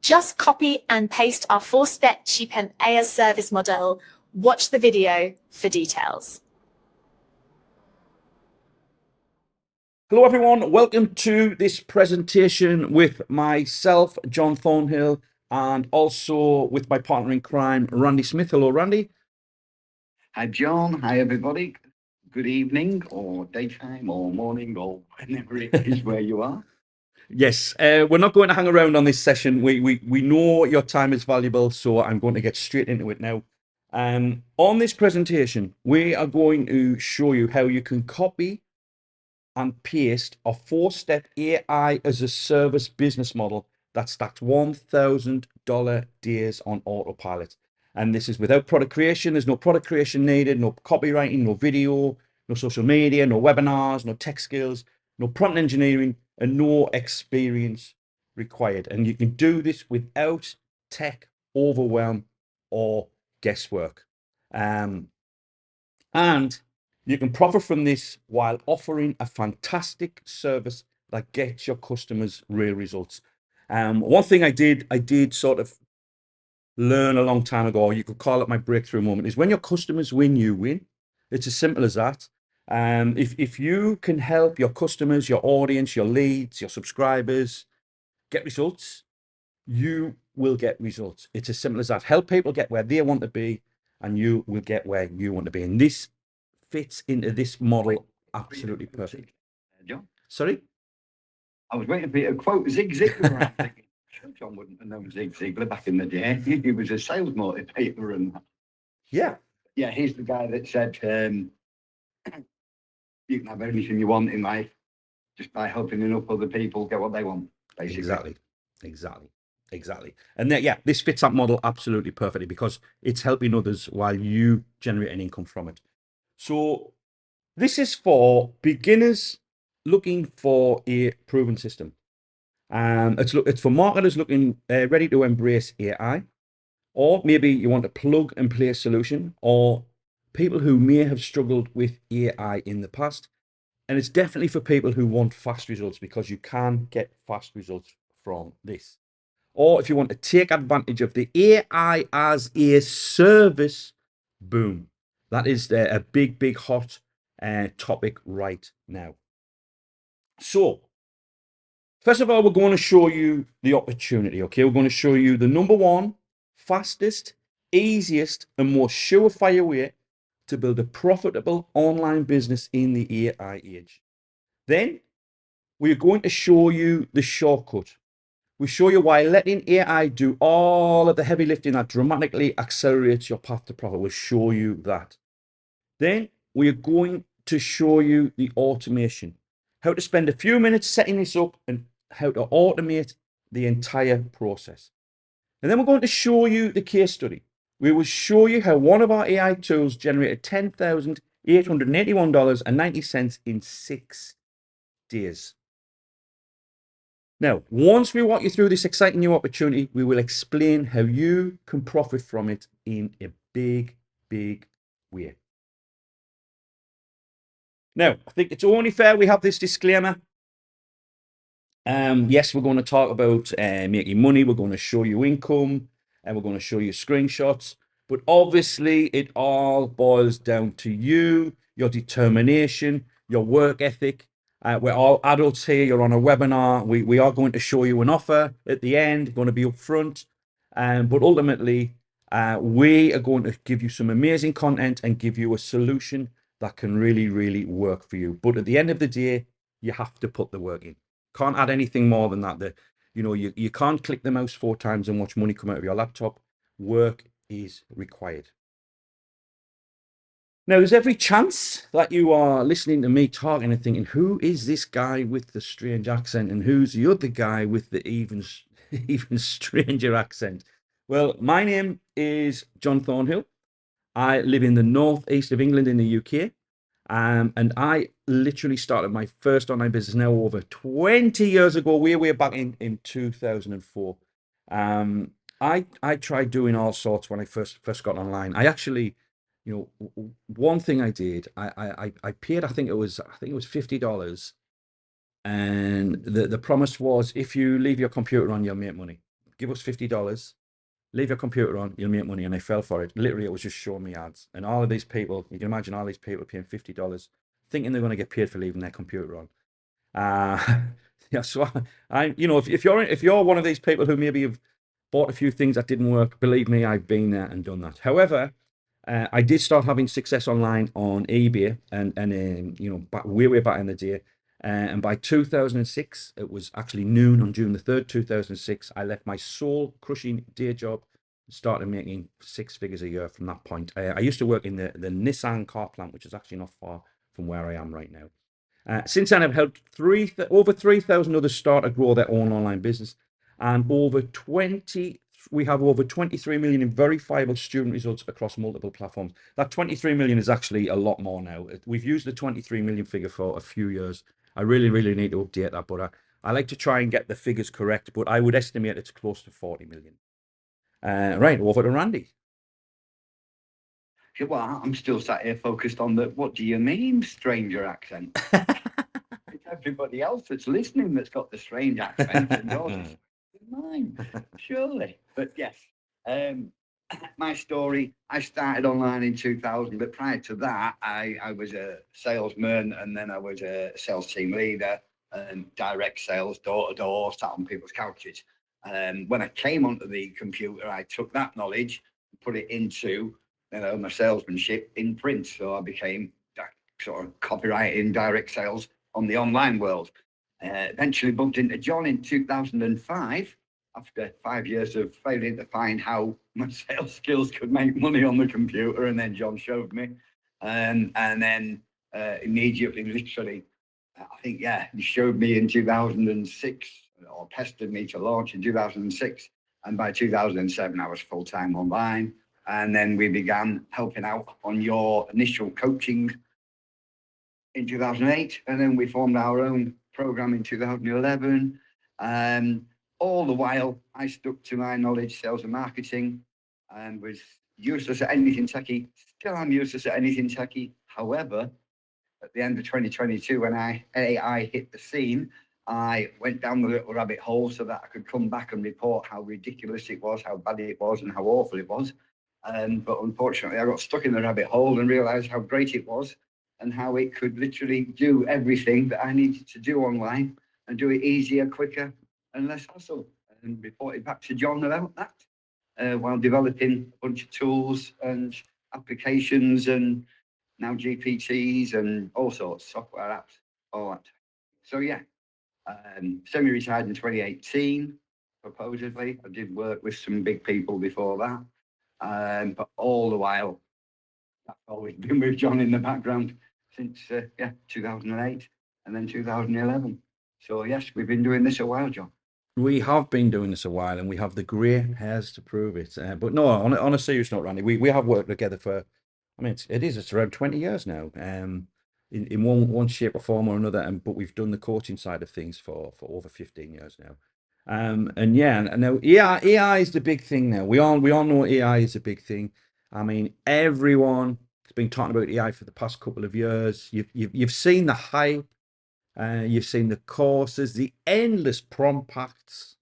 Just copy and paste our 4-step cheap and as service model. Watch the video for details. Hello everyone, welcome to this presentation with myself, John Thornhill, and also with my partner in crime, Randy Smith. Hello, Randy. Hi, John. Hi, everybody. Good evening, or daytime, or morning, or whenever it is where you are. Yes, we're not going to hang around on this session. We know your time is valuable, so I'm going to get straight into it now. On this presentation, we are going to show you how you can copy and paste a 4-step AI as a service business model that stacks $1,000 days on autopilot. And this is without product creation. There's no product creation needed, no copywriting, no video, no social media, no webinars, no tech skills, no prompt engineering, and no experience required. And you can do this without tech overwhelm or guesswork. And you can profit from this while offering a fantastic service that gets your customers real results. One thing I did sort of learn a long time ago, or you could call it my breakthrough moment, is when your customers win, you win. It's as simple as that. If you can help your customers, your audience, your leads, your subscribers get results, you will get results. It's as simple as that. Help people get where they want to be, and you will get where you want to be. And this fits into this model absolutely perfect. John? Sorry? I was waiting for you to quote Zig Ziglar. I'm thinking, sure, John wouldn't have known Zig Ziglar back in the day. He was a sales motivator and that. Yeah. Yeah, he's the guy that said you can have anything you want in life just by helping enough other people get what they want, basically. Exactly. And then, yeah, this fits that model absolutely perfectly because it's helping others while you generate an income from it. So this is for beginners looking for a proven system. It's for marketers looking ready to embrace AI, or maybe you want a plug and play solution, or people who may have struggled with AI in the past. And it's definitely for people who want fast results because you can get fast results from this. Or if you want to take advantage of the AI as a service boom. That is a big hot topic right now. So first of all, we're going to show you the opportunity. Okay, we're going to show you the number one fastest, easiest, and most surefire way to build a profitable online business in the AI age. Then we're going to show you the shortcut. We show you why letting AI do all of the heavy lifting that dramatically accelerates your path to profit. We'll show you that. Then we are going to show you the automation, how to spend a few minutes setting this up and how to automate the entire process. And then we're going to show you the case study. We will show you how one of our AI tools generated $10,881.90 in 6 days. Now, once we walk you through this exciting new opportunity, we will explain how you can profit from it in a big way. Now, I think it's only fair we have this disclaimer. Yes, we're going to talk about making money. We're going to show you income, and we're going to show you screenshots. But obviously, it all boils down to you, your determination, your work ethic. We're all adults here. You're on a webinar. We are going to show you an offer at the end, going to be upfront. But ultimately, we are going to give you some amazing content and give you a solution that can really work for you. But at the end of the day, you have to put the work in. Can't add anything more than that. You can't click the mouse 4 times and watch money come out of your laptop. Work is required. Now, there's every chance that you are listening to me talking and thinking, who is this guy with the strange accent and who's the other guy with the even stranger accent? Well, my name is John Thornhill. I live in the northeast of England in the UK. And I literally started my first online business now over 20 years ago, way back in 2004. I tried doing all sorts when I first got online. I actually, one thing I did, I paid, I think it was $50, and the promise was if you leave your computer on, you'll make money. give us $50, leave your computer on, you'll make money. And I fell for it. Literally, it was just showing me ads. And all of these people, you can imagine all these people paying $50, thinking they're going to get paid for leaving their computer on. Yeah, so if you're one of these people who maybe have bought a few things that didn't work, believe me, I've been there and done that. However, I did start having success online on eBay, and way back in the day. And by 2006, it was actually noon on June the 3rd, 2006. I left my soul crushing day job, started making 6 figures a year from that point. I used to work in the Nissan car plant, which is actually not far from where I am right now. Since then, I've helped over 3,000 others start or grow their own online business, and we have over 23 million in verifiable student results across multiple platforms. That 23 million is actually a lot more now. We've used the 23 million figure for a few years. I really, really need to update that, but I like to try and get the figures correct, but I would estimate it's close to 40 million. Right, over to Randy. Yeah, well, I'm still sat here focused on the, what do you mean, stranger accent? It's everybody else that's listening that's got the strange accent, and yours is mine, surely. But yes, my story, I started online in 2000, but prior to that, I was a salesman, and then I was a sales team leader and direct sales, door to door, sat on people's couches. When I came onto the computer, I took that knowledge, put it into my salesmanship in print. So I became sort of copywriting, direct sales on the online world. Eventually bumped into John in 2005 after 5 years of failing to find how my sales skills could make money on the computer. And then John showed me. And then immediately, literally, I think, he showed me in 2006, or pestered me to launch in 2006. And by 2007, I was full-time online. And then we began helping out on your initial coaching in 2008. And then we formed our own program in 2011. All the while, I stuck to my knowledge, sales and marketing, and was useless at anything techie. Still am useless at anything techie. However, at the end of 2022, when AI hit the scene, I went down the little rabbit hole so that I could come back and report how ridiculous it was, how bad it was, and how awful it was. But unfortunately, I got stuck in the rabbit hole and realized how great it was and how it could literally do everything that I needed to do online and do it easier, quicker, and less hassle. And reported back to John about that while developing a bunch of tools and applications and now GPTs and all sorts, software apps, all that. So yeah, semi-retired in 2018, supposedly. I did work with some big people before that. But all the while, I've always been with John in the background since 2008 and then 2011. So yes, we've been doing this a while, John. We have been doing this a while, and we have the grey hairs to prove it. But no, on a serious note, Randy, we have worked together for, I mean, it's around 20 years now, in one shape or form or another. But we've done the coaching side of things for over 15 years now. And now AI is the big thing now. We all know AI is a big thing. I mean, everyone has been talking about AI for the past couple of years. You've seen the hype. You've seen the courses, the endless prompt packs,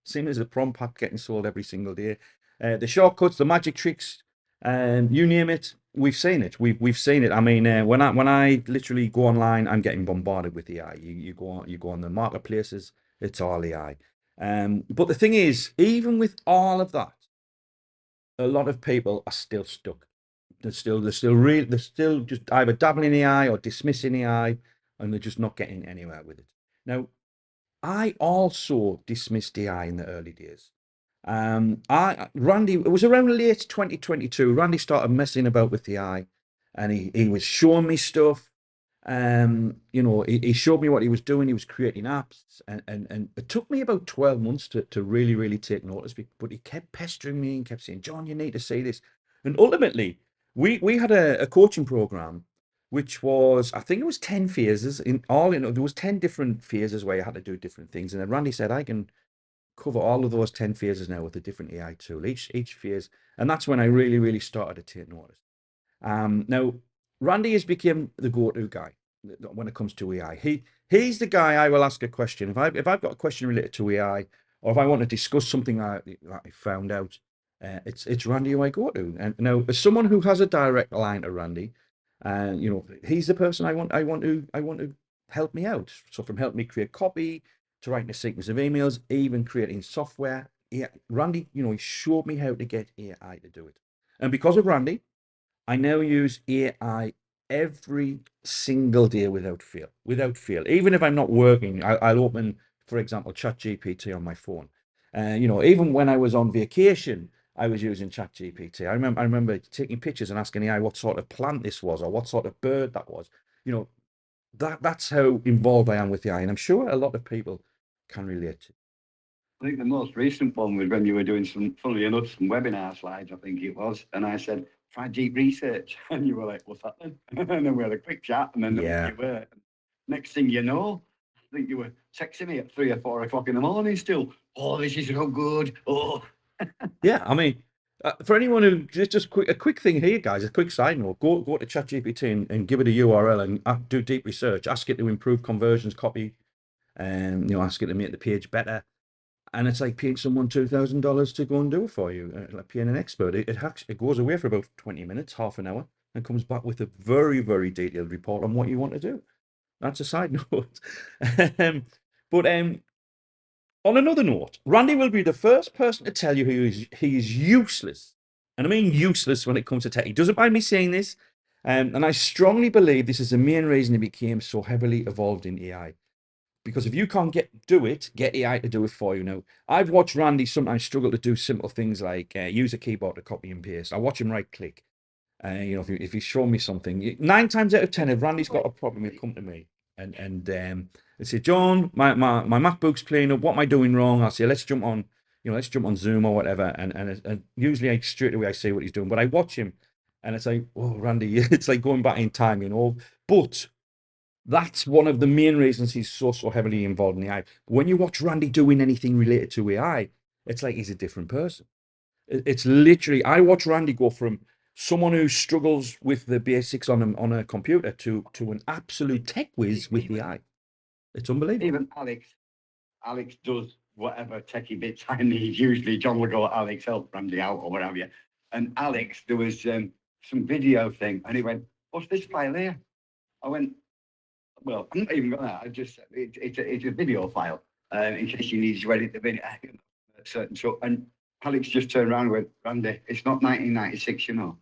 seen as a prompt pack getting sold every single day. The shortcuts, the magic tricks, you name it, we've seen it. We've seen it. I mean, when I literally go online, I'm getting bombarded with AI. You go on the marketplaces, it's all AI. But the thing is, even with all of that, a lot of people are still stuck. They're still just either dabbling in AI or dismissing AI, and they're just not getting anywhere with it. Now, I also dismissed AI in the early days. Randy, it was around late 2022. Randy started messing about with the AI, and he was showing me stuff. He showed me what he was doing. He was creating apps, and it took me about 12 months to really, really take notice. But he kept pestering me and kept saying, "John, you need to see this." And ultimately, we had a coaching program, which was, I think it was 10 phases there was 10 different phases where you had to do different things. And then Randy said, I can cover all of those 10 phases now with a different AI tool, each phase. And that's when I really, really started to take notice. Now, Randy has become the go-to guy when it comes to AI. He's the guy I will ask a question. If I've got a question related to AI, or if I want to discuss something that I found out, it's Randy who I go to. And now, as someone who has a direct line to Randy, you know, he's the person I want to help me out. So from helping me create copy to writing a sequence of emails, even creating software. Yeah, Randy, you know, he showed me how to get AI to do it. And because of Randy, I now use AI every single day without fail. Without fail. Even if I'm not working, I'll open, for example, ChatGPT on my phone. You know, even when I was on vacation, I was using ChatGPT. I remember taking pictures and asking AI what sort of plant this was or what sort of bird that was. You know, that's how involved I am with AI, and I'm sure a lot of people can relate to. I think the most recent one was when you were doing some, funnily enough, some webinar slides, I think it was. And I said, try deep research. And you were like, what's that then? And then we had a quick chat, and then Yeah. you were. Next thing you know, I think you were texting me at 3 or 4 o'clock in the morning still. Oh, this is so good. Oh, Yeah, I mean, for anyone who just a quick thing here, guys, a quick side note: go to ChatGPT and give it a URL and do deep research. Ask it to improve conversions, copy, and you know, ask it to make the page better. And it's like paying someone $2,000 to go and do it for you, like paying an expert. It goes away for about 20 minutes, half an hour, and comes back with a very, very detailed report on what you want to do. That's a side note. um, but on another note, Randy will be the first person to tell you he is useless. And I mean useless when it comes to tech. He doesn't mind me saying this. And I strongly believe this is the main reason he became so heavily evolved in AI. Because if you can't get AI to do it for you. Now, I've watched Randy sometimes struggle to do simple things like use a keyboard to copy and paste. I watch him right click. You know, if he's shown me something, 9 times out of 10, if Randy's got a problem, he'll come to me and say, John, my MacBook's playing up. What am I doing wrong? I'll say, let's jump on Zoom or whatever. And usually straight away I see what he's doing. But I watch him, and it's like, oh, Randy, it's like going back in time, you know. But that's one of the main reasons he's so heavily involved in AI. When you watch Randy doing anything related to AI, it's like he's a different person. It's literally, I watch Randy go from someone who struggles with the basics on a computer to an absolute tech whiz with the AI. It's unbelievable. even Alex does whatever techie bits I need. Usually John will go, Alex, help Randy out or whatever. You. And Alex, there was some video thing, and he went, what's this file here? I went, well, I'm not even gonna. I just it's a video file in case you need to edit the video. Certain so, and Alex just turned around and went, Randy, it's not 1996, you know.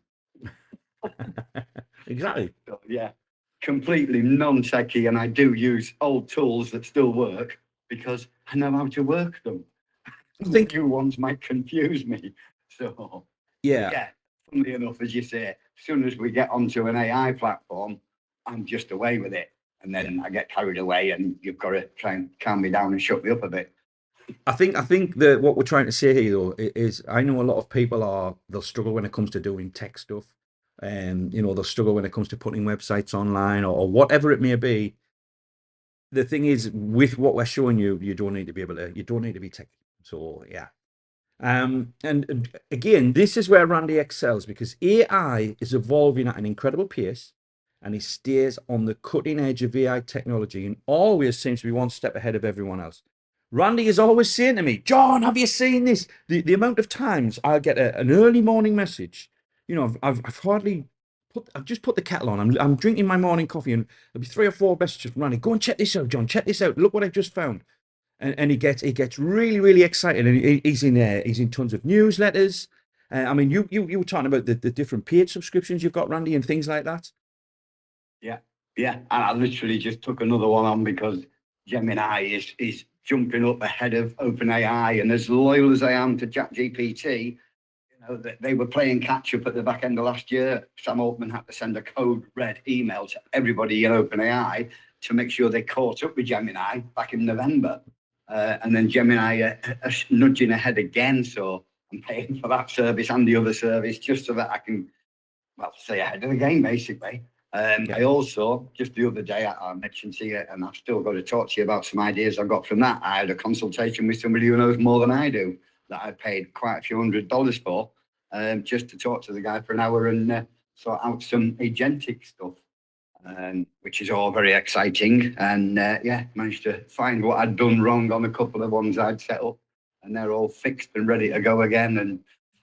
Exactly. So, yeah, completely non-techie, and I do use old tools that still work because I know how to work them. I think, New ones might confuse me. So yeah, yeah, funnily enough, as you say, as soon as we get onto an AI platform, I'm just away with it. And then I get carried away, and you've got to try and calm me down and shut me up a bit. I think that what we're trying to say here though is I know a lot of people they'll struggle when it comes to doing tech stuff. And you know, they'll struggle when it comes to putting websites online or whatever it may be. The thing is, with what we're showing you, you don't need to be tech. So yeah. And again, this is where Randy excels because AI is evolving at an incredible pace, and he stays on the cutting edge of AI technology and always seems to be one step ahead of everyone else. Randy is always saying to me, John, have you seen this? The amount of times I'll get an early morning message. You know, I've just put the kettle on. I'm drinking my morning coffee, and there'll be 3 or 4 messages from Randy. Go and check this out, John. Check this out. Look what I've just found. And he gets really, really excited, and he's in tons of newsletters. I mean, you were talking about the different paid subscriptions you've got, Randy, and things like that. Yeah, yeah. And I literally just took another one on because Gemini is jumping up ahead of OpenAI, and as loyal as I am to ChatGPT, you know, that they were playing catch up at the back end of last year. Sam Altman had to send a code red email to everybody in OpenAI to make sure they caught up with Gemini back in November. And then Gemini are nudging ahead again. So I'm paying for that service and the other service just so that I can, well, stay ahead of the game, basically. I also, just the other day, I mentioned to you, and I've still got to talk to you about some ideas I got from that. I had a consultation with somebody who knows more than I do that I paid quite a few $100s for, just to talk to the guy for an hour and sort out some agentic stuff. Which is all very exciting. And yeah, managed to find what I'd done wrong on a couple of ones I'd set up. and they're all fixed and ready to go again. And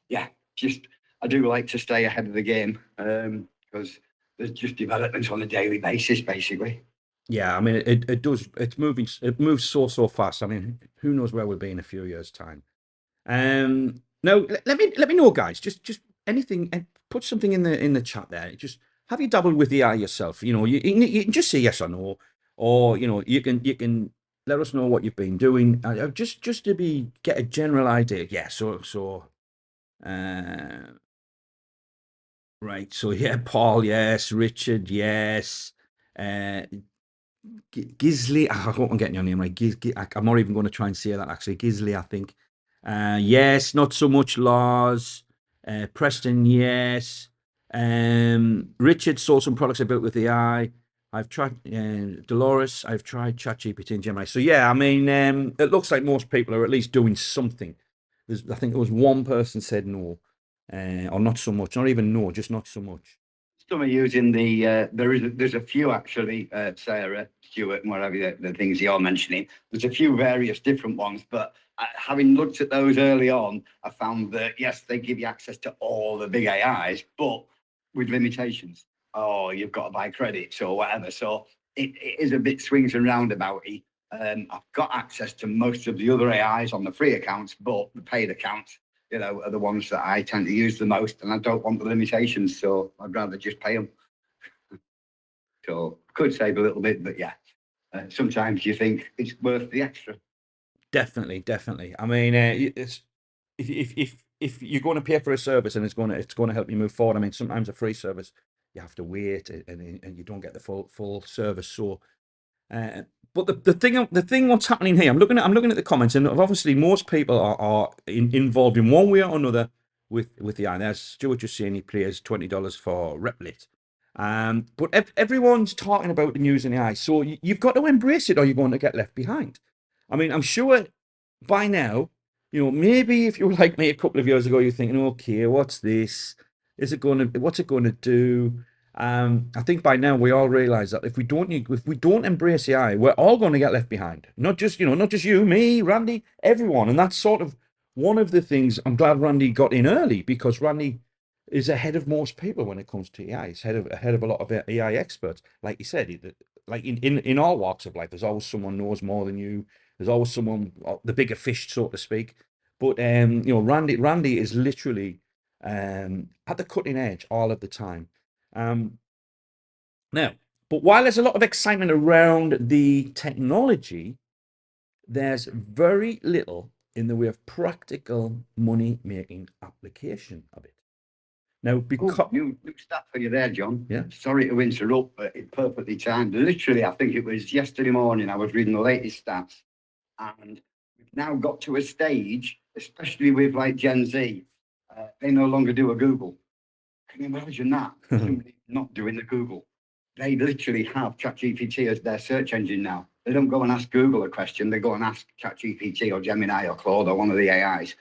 yeah, just I do like to stay ahead of the game because there's just developments on a daily basis, basically. Yeah, I mean, it does. It moves so fast. I mean, who knows where we'll be in a few years' time. No, let me know, guys. Just anything, and put something in the chat there. Just have you dabbled with AI yourself? You know, you can just say yes or no, or you know, you can let us know what you've been doing. Just to get a general idea. Yeah. Uh, right. So yeah, Paul. Yes. Richard. Yes. Uh, Gisley, I hope I'm getting your name right. I'm not even going to try and say that actually. Gisley, I think. Yes, not so much Lars. Preston, yes. Richard saw some products I built with AI. I've tried Dolores. I've tried ChatGPT and Gemini. So yeah, I mean, it looks like most people are at least doing something. I think there was one person said no, or not so much. Not even no, just not so much. Some are using the there's a few actually, Sarah, Stuart, and whatever the things you're mentioning. There's a few various different ones, but having looked at those early on, I found that yes, they give you access to all the big AIs, but with limitations. Oh, you've got to buy credits or whatever. So it is a bit swings and roundabouty. I've got access to most of the other AIs on the free accounts, but the paid accounts, you know, are the ones that I tend to use the most, and I don't want the limitations, so I'd rather just pay them. So could save a little bit, but yeah, sometimes you think it's worth the extra. Definitely. I mean, it's if you're going to pay for a service and it's going to help you move forward. I mean, sometimes a free service you have to wait and you don't get the full service. So, but the thing what's happening here, I'm looking at the comments, and obviously most people are involved in one way or another with the AI. There's Stuart just saying he pays $20 for Replit. But everyone's talking about using AI, so you've got to embrace it, or you're going to get left behind. I mean, I'm sure by now, you know, maybe if you were like me a couple of years ago, you're thinking, okay, what's this? What's it going to do? I think by now we all realize that if we don't embrace AI, we're all going to get left behind. Not just you, me, Randy, everyone. And that's sort of one of the things I'm glad Randy got in early, because Randy is ahead of most people when it comes to AI. He's ahead of a lot of AI experts. Like you said, like in all walks of life, there's always someone knows more than you. There's always someone, the bigger fish, so to speak. But you know, Randy is literally at the cutting edge all of the time. Now, but while there's a lot of excitement around the technology, there's very little in the way of practical money-making application of it. Now, because new stat for you there, John. Yeah. Sorry to interrupt, but it's perfectly timed. Literally, I think it was yesterday morning, I was reading the latest stats, and we've now got to a stage, especially with like Gen Z, they no longer do a Google. Can you imagine that? Somebody not doing the Google. They literally have ChatGPT as their search engine now. They don't go and ask Google a question. They go and ask ChatGPT or Gemini or Claude or one of the AIs.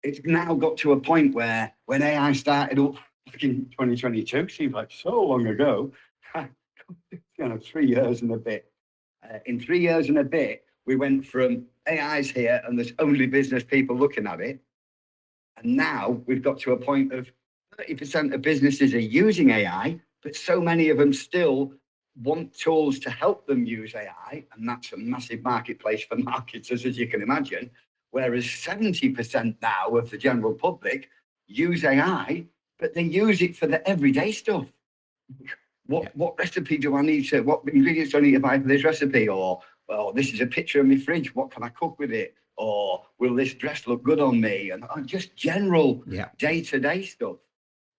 It's now got to a point where when AI started up back in 2022, seems like so long ago, 3 years and a bit. In 3 years and a bit, we went from AI's here and there's only business people looking at it. And now we've got to a point of 30% of businesses are using AI, but so many of them still want tools to help them use AI. And that's a massive marketplace for marketers, as you can imagine. Whereas 70% now of the general public use AI, but they use it for the everyday stuff. What recipe do I need to, what ingredients do I need to buy for this recipe? Or, well, this is a picture of my fridge, what can I cook with it? Or will this dress look good on me? And just general day-to-day stuff.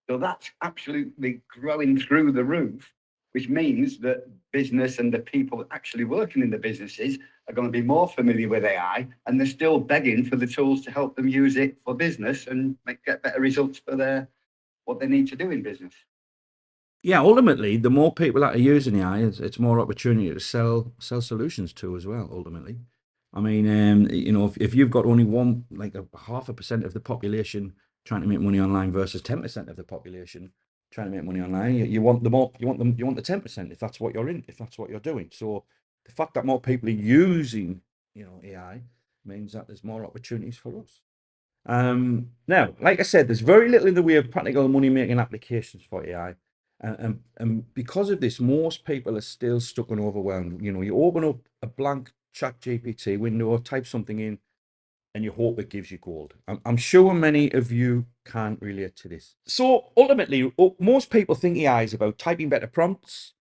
So that's absolutely growing through the roof, which means that business and the people actually working in the businesses are going to be more familiar with AI, and they're still begging for the tools to help them use it for business and get better results for what they need to do in business. Yeah, ultimately, the more people that are using AI, it's more opportunity to sell solutions to as well. Ultimately, I mean, you know, if you've got only one, like a 0.5% of the population trying to make money online versus 10% of the population trying to make money online, you want the 10% if that's what you're doing. So the fact that more people are using, you know, AI means that there's more opportunities for us. Now, like I said, there's very little in the way of practical money-making applications for AI. And because of this, most people are still stuck and overwhelmed. You know, you open up a blank chat GPT window or type something in and you hope it gives you gold. I'm sure many of you can relate to this. So ultimately, most people think AI is about typing better prompts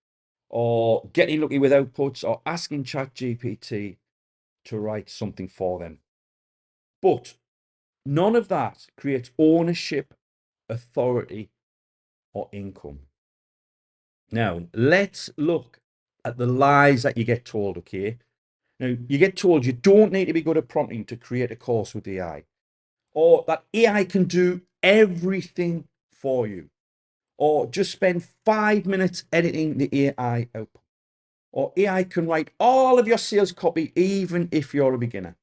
or getting lucky with outputs or asking ChatGPT to write something for them. But none of that creates ownership, authority, or income. Now, let's look at the lies that you get told, okay? Now, you get told you don't need to be good at prompting to create a course with AI, or that AI can do everything for you, or just spend 5 minutes editing the AI output, or AI can write all of your sales copy even if you're a beginner,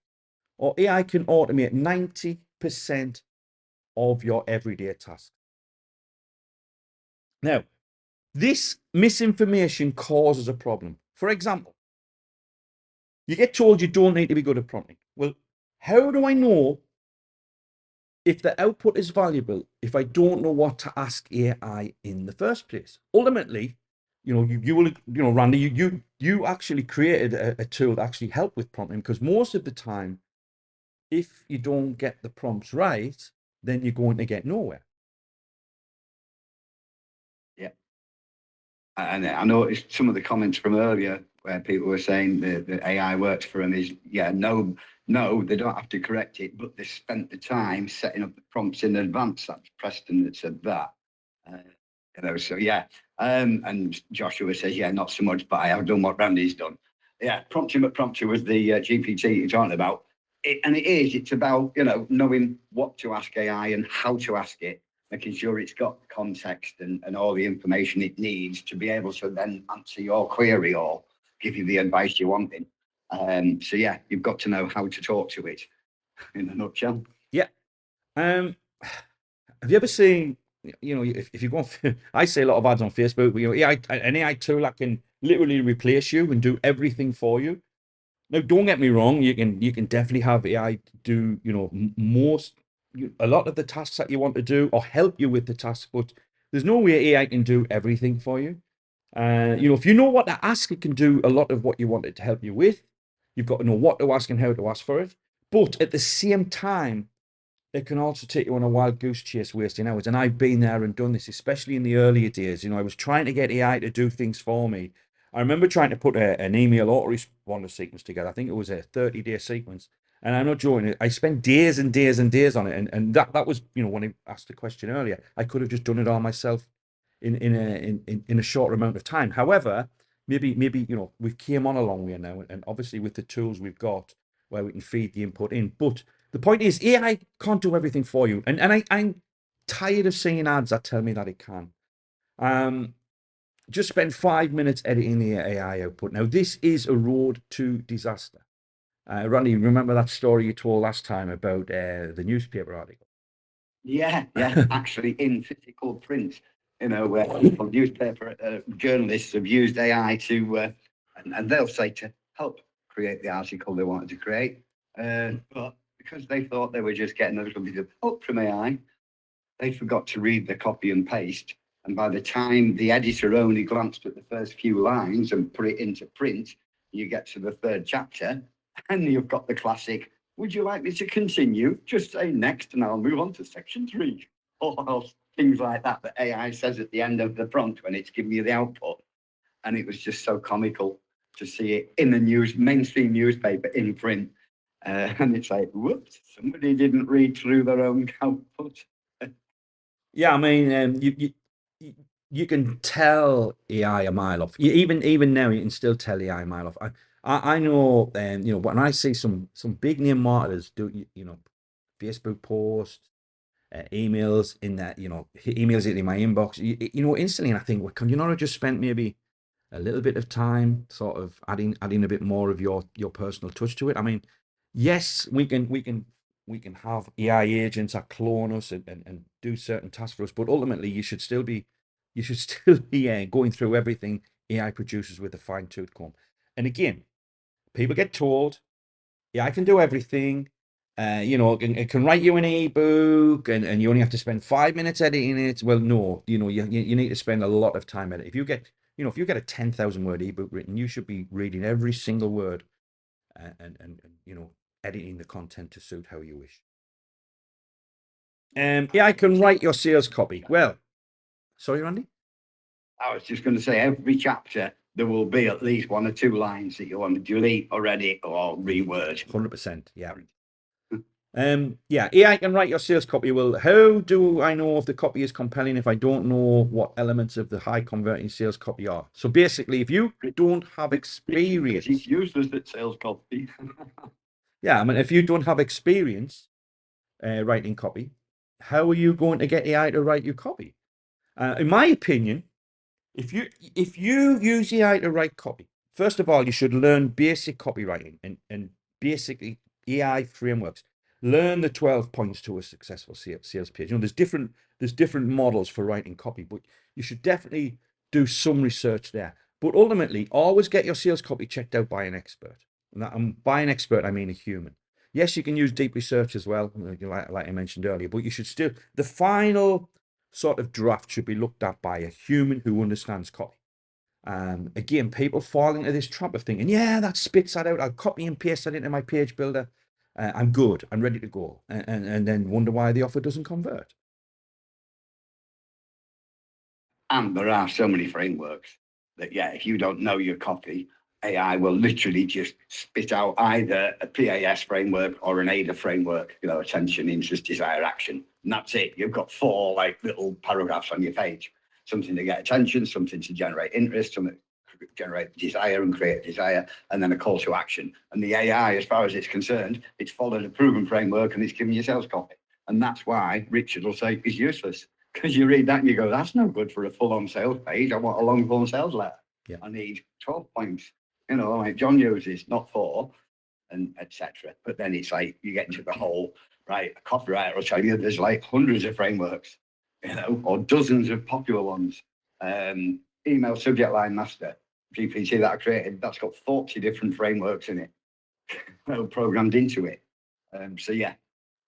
or AI can automate 90% of your everyday tasks. Now, this misinformation causes a problem. For example, you get told you don't need to be good at prompting. Well, how do I know if the output is valuable if I don't know what to ask AI in the first place? Ultimately, you know, you will, you know, Randy, you actually created a tool to actually help with prompting, because most of the time, if you don't get the prompts right, then you're going to get nowhere. Yeah. And I noticed some of the comments from earlier where people were saying the AI works for them is, yeah, no, they don't have to correct it, but they spent the time setting up the prompts in advance. That's Preston that said that. You know, so yeah. And Joshua says, yeah, not so much, but I have done what Randy's done. Yeah, prompting was the GPT you're talking about. It's about, you know, knowing what to ask AI and how to ask it, making sure it's got context and all the information it needs to be able to then answer your query or give you the advice you're wanting. So yeah, you've got to know how to talk to it in a nutshell. Yeah. Have you ever seen, you know, if you go on, I see a lot of ads on Facebook, you know, an AI tool that can literally replace you and do everything for you. Now, don't get me wrong, you can definitely have AI do, you know, a lot of the tasks that you want to do or help you with the tasks, but there's no way AI can do everything for you. You know, if you know what to ask, it can do a lot of what you want it to help you with. You've got to know what to ask and how to ask for it. But at the same time, it can also take you on a wild goose chase, wasting hours. And I've been there and done this, especially in the earlier days. You know, I was trying to get AI to do things for me. I remember trying to put an email autoresponder sequence together. I think it was a 30-day sequence. And I'm not joking. I spent days and days and days on it. And that was, you know, when I asked the question earlier, I could have just done it all myself in a short amount of time. However, maybe you know, we've came on a long way now, and obviously with the tools we've got where we can feed the input in. But the point is, AI can't do everything for you, and I'm tired of seeing ads that tell me that it can. Just spend 5 minutes editing the AI output. Now, this is a road to disaster. Randy, remember that story you told last time about the newspaper article? Yeah, actually in physical print, you know, where people, newspaper journalists have used AI to, and they'll say to help create the article they wanted to create. But because they thought they were just getting a little bit of help from AI, they forgot to read the copy and paste. And by the time the editor only glanced at the first few lines and put it into print, you get to the third chapter and you've got the classic, would you like me to continue? Just say next and I'll move on to section 3. Or things like that AI says at the end of the prompt when it's giving you the output. And it was just so comical to see it in the mainstream newspaper in print. And it's like, whoops, somebody didn't read through their own output. Yeah, I mean, you can tell AI a mile off. Even now, you can still tell AI a mile off. I know, you know, when I see some big name marketers do, you know, Facebook posts, emails in that, you know, emails it in my inbox, you know, instantly, and I think, well, can you not have just spent maybe a little bit of time sort of adding a bit more of your personal touch to it? I mean, yes, we can have AI agents that clone us and do certain tasks for us, but ultimately you should still be going through everything AI produces with a fine-tooth comb. And again, people get told Yeah, I can do everything. You know, it can write you an ebook, and you only have to spend 5 minutes editing it. Well, no, you know, you need to spend a lot of time editing. If you get, you know, if you get a 10,000 word ebook written, you should be reading every single word and you know, editing the content to suit how you wish. Yeah, I can write your sales copy. Well, sorry, Randy. I was just going to say, every chapter there will be at least 1 or 2 lines that you want to delete or edit or reword. 100%. Yeah. Yeah, AI can write your sales copy. Well, how do I know if the copy is compelling if I don't know what elements of the high converting sales copy are? So basically, if you don't have experience, It's useless at sales copy. yeah, I mean, if you don't have experience writing copy, how are you going to get AI to write your copy? In my opinion, if you use AI to write copy, first of all, you should learn basic copywriting and basically AI frameworks. Learn the 12 points to a successful sales page. You know, there's different models for writing copy, but you should definitely do some research there. But ultimately, always get your sales copy checked out by an expert. And by an expert, I mean a human. Yes, you can use deep research as well, like I mentioned earlier, but you should still, the final sort of draft should be looked at by a human who understands copy. Again, people fall into this trap of thinking, yeah, that spits that out. I'll copy and paste that into my page builder. I'm good. I'm ready to go. And then wonder why the offer doesn't convert. And there are so many frameworks that, yeah, if you don't know your copy, AI will literally just spit out either a PAS framework or an ADA framework, you know, attention, interest, desire, action. And that's it. You've got 4 like little paragraphs on your page. Something to get attention, something to generate interest, something to generate desire and create desire, and then a call to action. And the AI, as far as it's concerned, it's followed a proven framework and it's giving you sales copy. And that's why Richard will say it's useless. Because you read that and you go, that's no good for a full-on sales page. I want a long-form sales letter. Yeah. I need 12 points, you know, like John uses, not 4, and etc. But then it's like you get into the whole, right, a copywriter will tell you there's like hundreds of frameworks, you know, or dozens of popular ones. Email subject line master, GPT that I created, that's got 40 different frameworks in it, programmed into it. So yeah,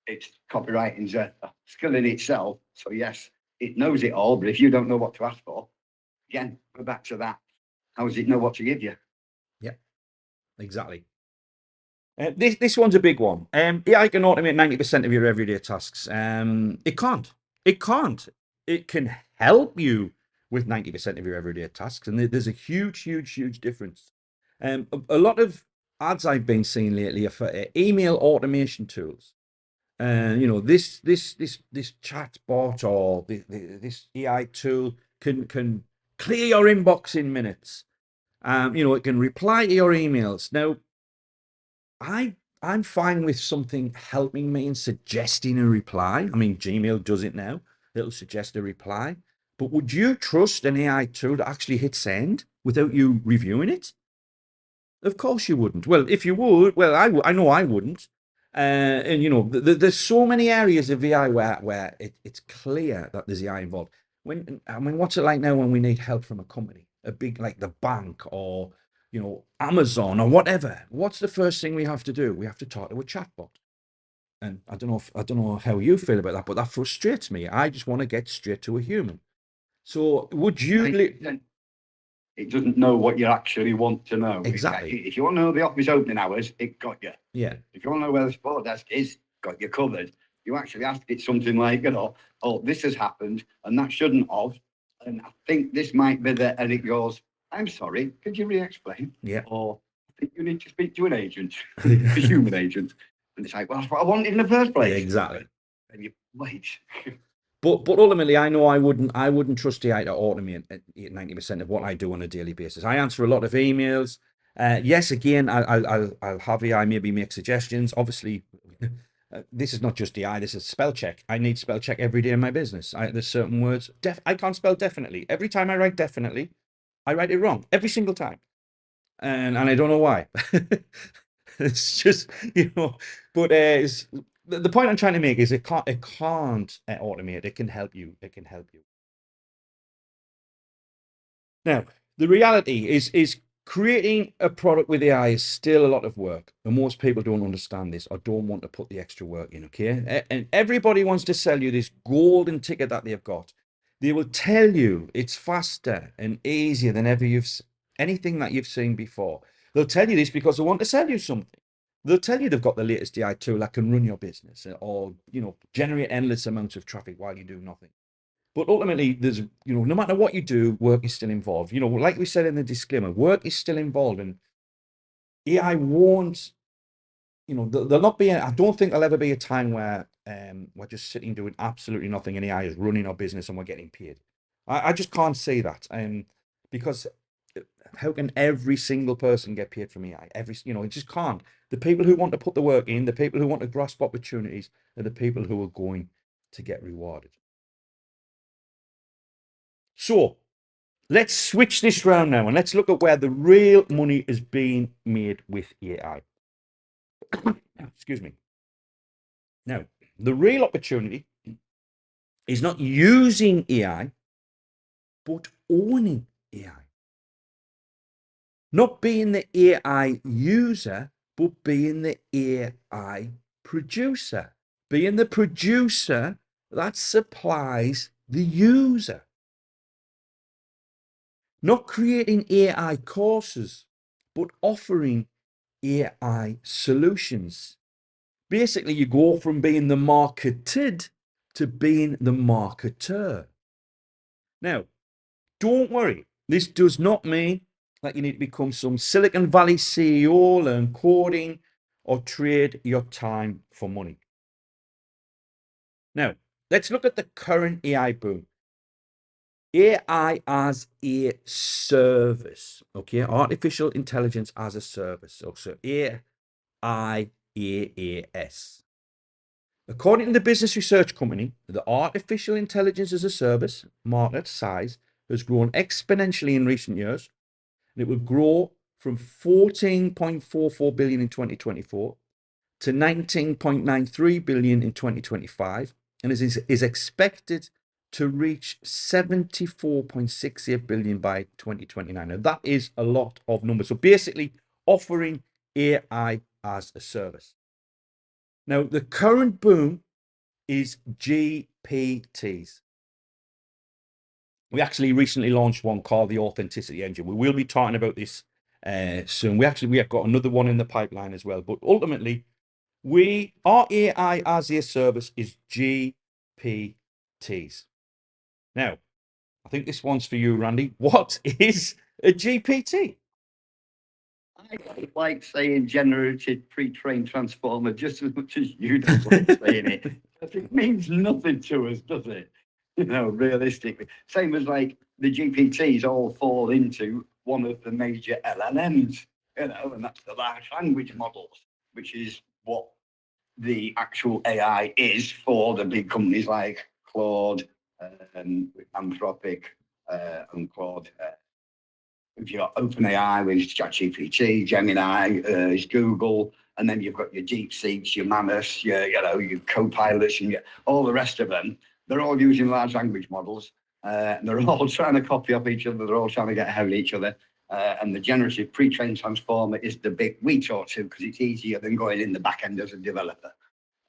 it's copywriting's a skill in itself. So yes, it knows it all, but if you don't know what to ask for, again, go back to that. How does it know what to give you? Yeah, exactly. This one's a big one. AI can automate 90% of your everyday tasks. It can't. It can't. It can help you with 90% of your everyday tasks, and there's a huge difference. A lot of ads I've been seeing lately are for email automation tools. You know, this chat bot or this AI tool can clear your inbox in minutes. You know, it can reply to your emails. Now, I'm fine with something helping me and suggesting a reply. I mean, Gmail does it now. It'll suggest a reply. But would you trust an AI tool to actually hit send without you reviewing it? Of course you wouldn't. Well, if you would, well, I know I wouldn't. And you know, there's so many areas of AI where it's clear that there's AI involved. I mean, what's it like now when we need help from a company, a big like the bank or you know Amazon or whatever? What's the first thing we have to do? We have to talk to a chatbot. And I don't know how you feel about that, but that frustrates me. I just want to get straight to a human. So would you? It doesn't know what you actually want to know. Exactly. If you want to know the office opening hours, it got you. Yeah. If you want to know where the support desk is, got you covered. You actually ask it something like, you know, oh, this has happened and that shouldn't have. And I think this might be the, and it goes, I'm sorry, could you re-explain? Yeah. Or I think you need to speak to an agent, a human agent. And it's like, well, that's what I wanted in the first place. Exactly. And you wait. But ultimately, I know I wouldn't trust AI to automate 90% of what I do on a daily basis. I answer a lot of emails. Yes, again, I'll have AI maybe make suggestions. Obviously, this is not just AI. This is spell check. I need spell check every day in my business. There's certain words. I can't spell definitely. Every time I write definitely, I write it wrong every single time, and I don't know why. It's just you know, but the point I'm trying to make is it can't automate. It can help you. It can help you. Now, the reality is Creating a product with AI is still a lot of work, and most people don't understand this or don't want to put the extra work in, okay? And everybody wants to sell you this golden ticket that they've got. They will tell you it's faster and easier than anything that you've seen before. They'll tell you this because they want to sell you something. They'll tell you they've got the latest AI tool that can run your business or, generate endless amounts of traffic while you do nothing. But ultimately, there's, no matter what you do, work is still involved. Like we said in the disclaimer, work is still involved, and AI won't, there'll not be, I don't think there'll ever be a time where we're just sitting doing absolutely nothing and AI is running our business and we're getting paid. I just can't see that. Because how can every single person get paid from AI? It just can't. The people who want to put the work in, the people who want to grasp opportunities, are the people who are going to get rewarded. So let's switch this round now and let's look at where the real money is being made with AI. Excuse me. Now, the real opportunity is not using AI, but owning AI. Not being the AI user, but being the AI producer. Being the producer that supplies the user. Not creating AI courses, but offering AI solutions. Basically, you go from being the marketed to being the marketer. Now, don't worry. This does not mean that you need to become some Silicon Valley CEO, learn coding, or trade your time for money. Now, let's look at the current AI boom. AI as a service, okay? Artificial intelligence as a service. So AIaaS. According to the business research company, the artificial intelligence as a service market size has grown exponentially in recent years, and it will grow from 14.44 billion in 2024 to 19.93 billion in 2025, and is expected to reach 74.68 billion by 2029. Now, that is a lot of numbers. So basically, offering AI as a service. Now, the current boom is GPTs. We actually recently launched one called the Authenticity Engine. We will be talking about this soon. We have got another one in the pipeline as well. But ultimately, our AI as a service is GPTs. Now, I think this one's for you, Randy. What is a GPT? I like saying generated pre-trained transformer just as much as you do like saying it. It means nothing to us, does it? Realistically. Same as like the GPTs all fall into one of the major LLMs, and that's the large language models, which is what the actual AI is for the big companies like Claude, Anthropic, and Claude. If you've got OpenAI with ChatGPT, Gemini is Google, and then you've got your DeepSeeks, your Mammoths, your Copilots, and all the rest of them. They're all using large language models. And they're all trying to copy off each other. They're all trying to get ahead of each other. And the generative pre-trained transformer is the bit we talk to because it's easier than going in the back end as a developer.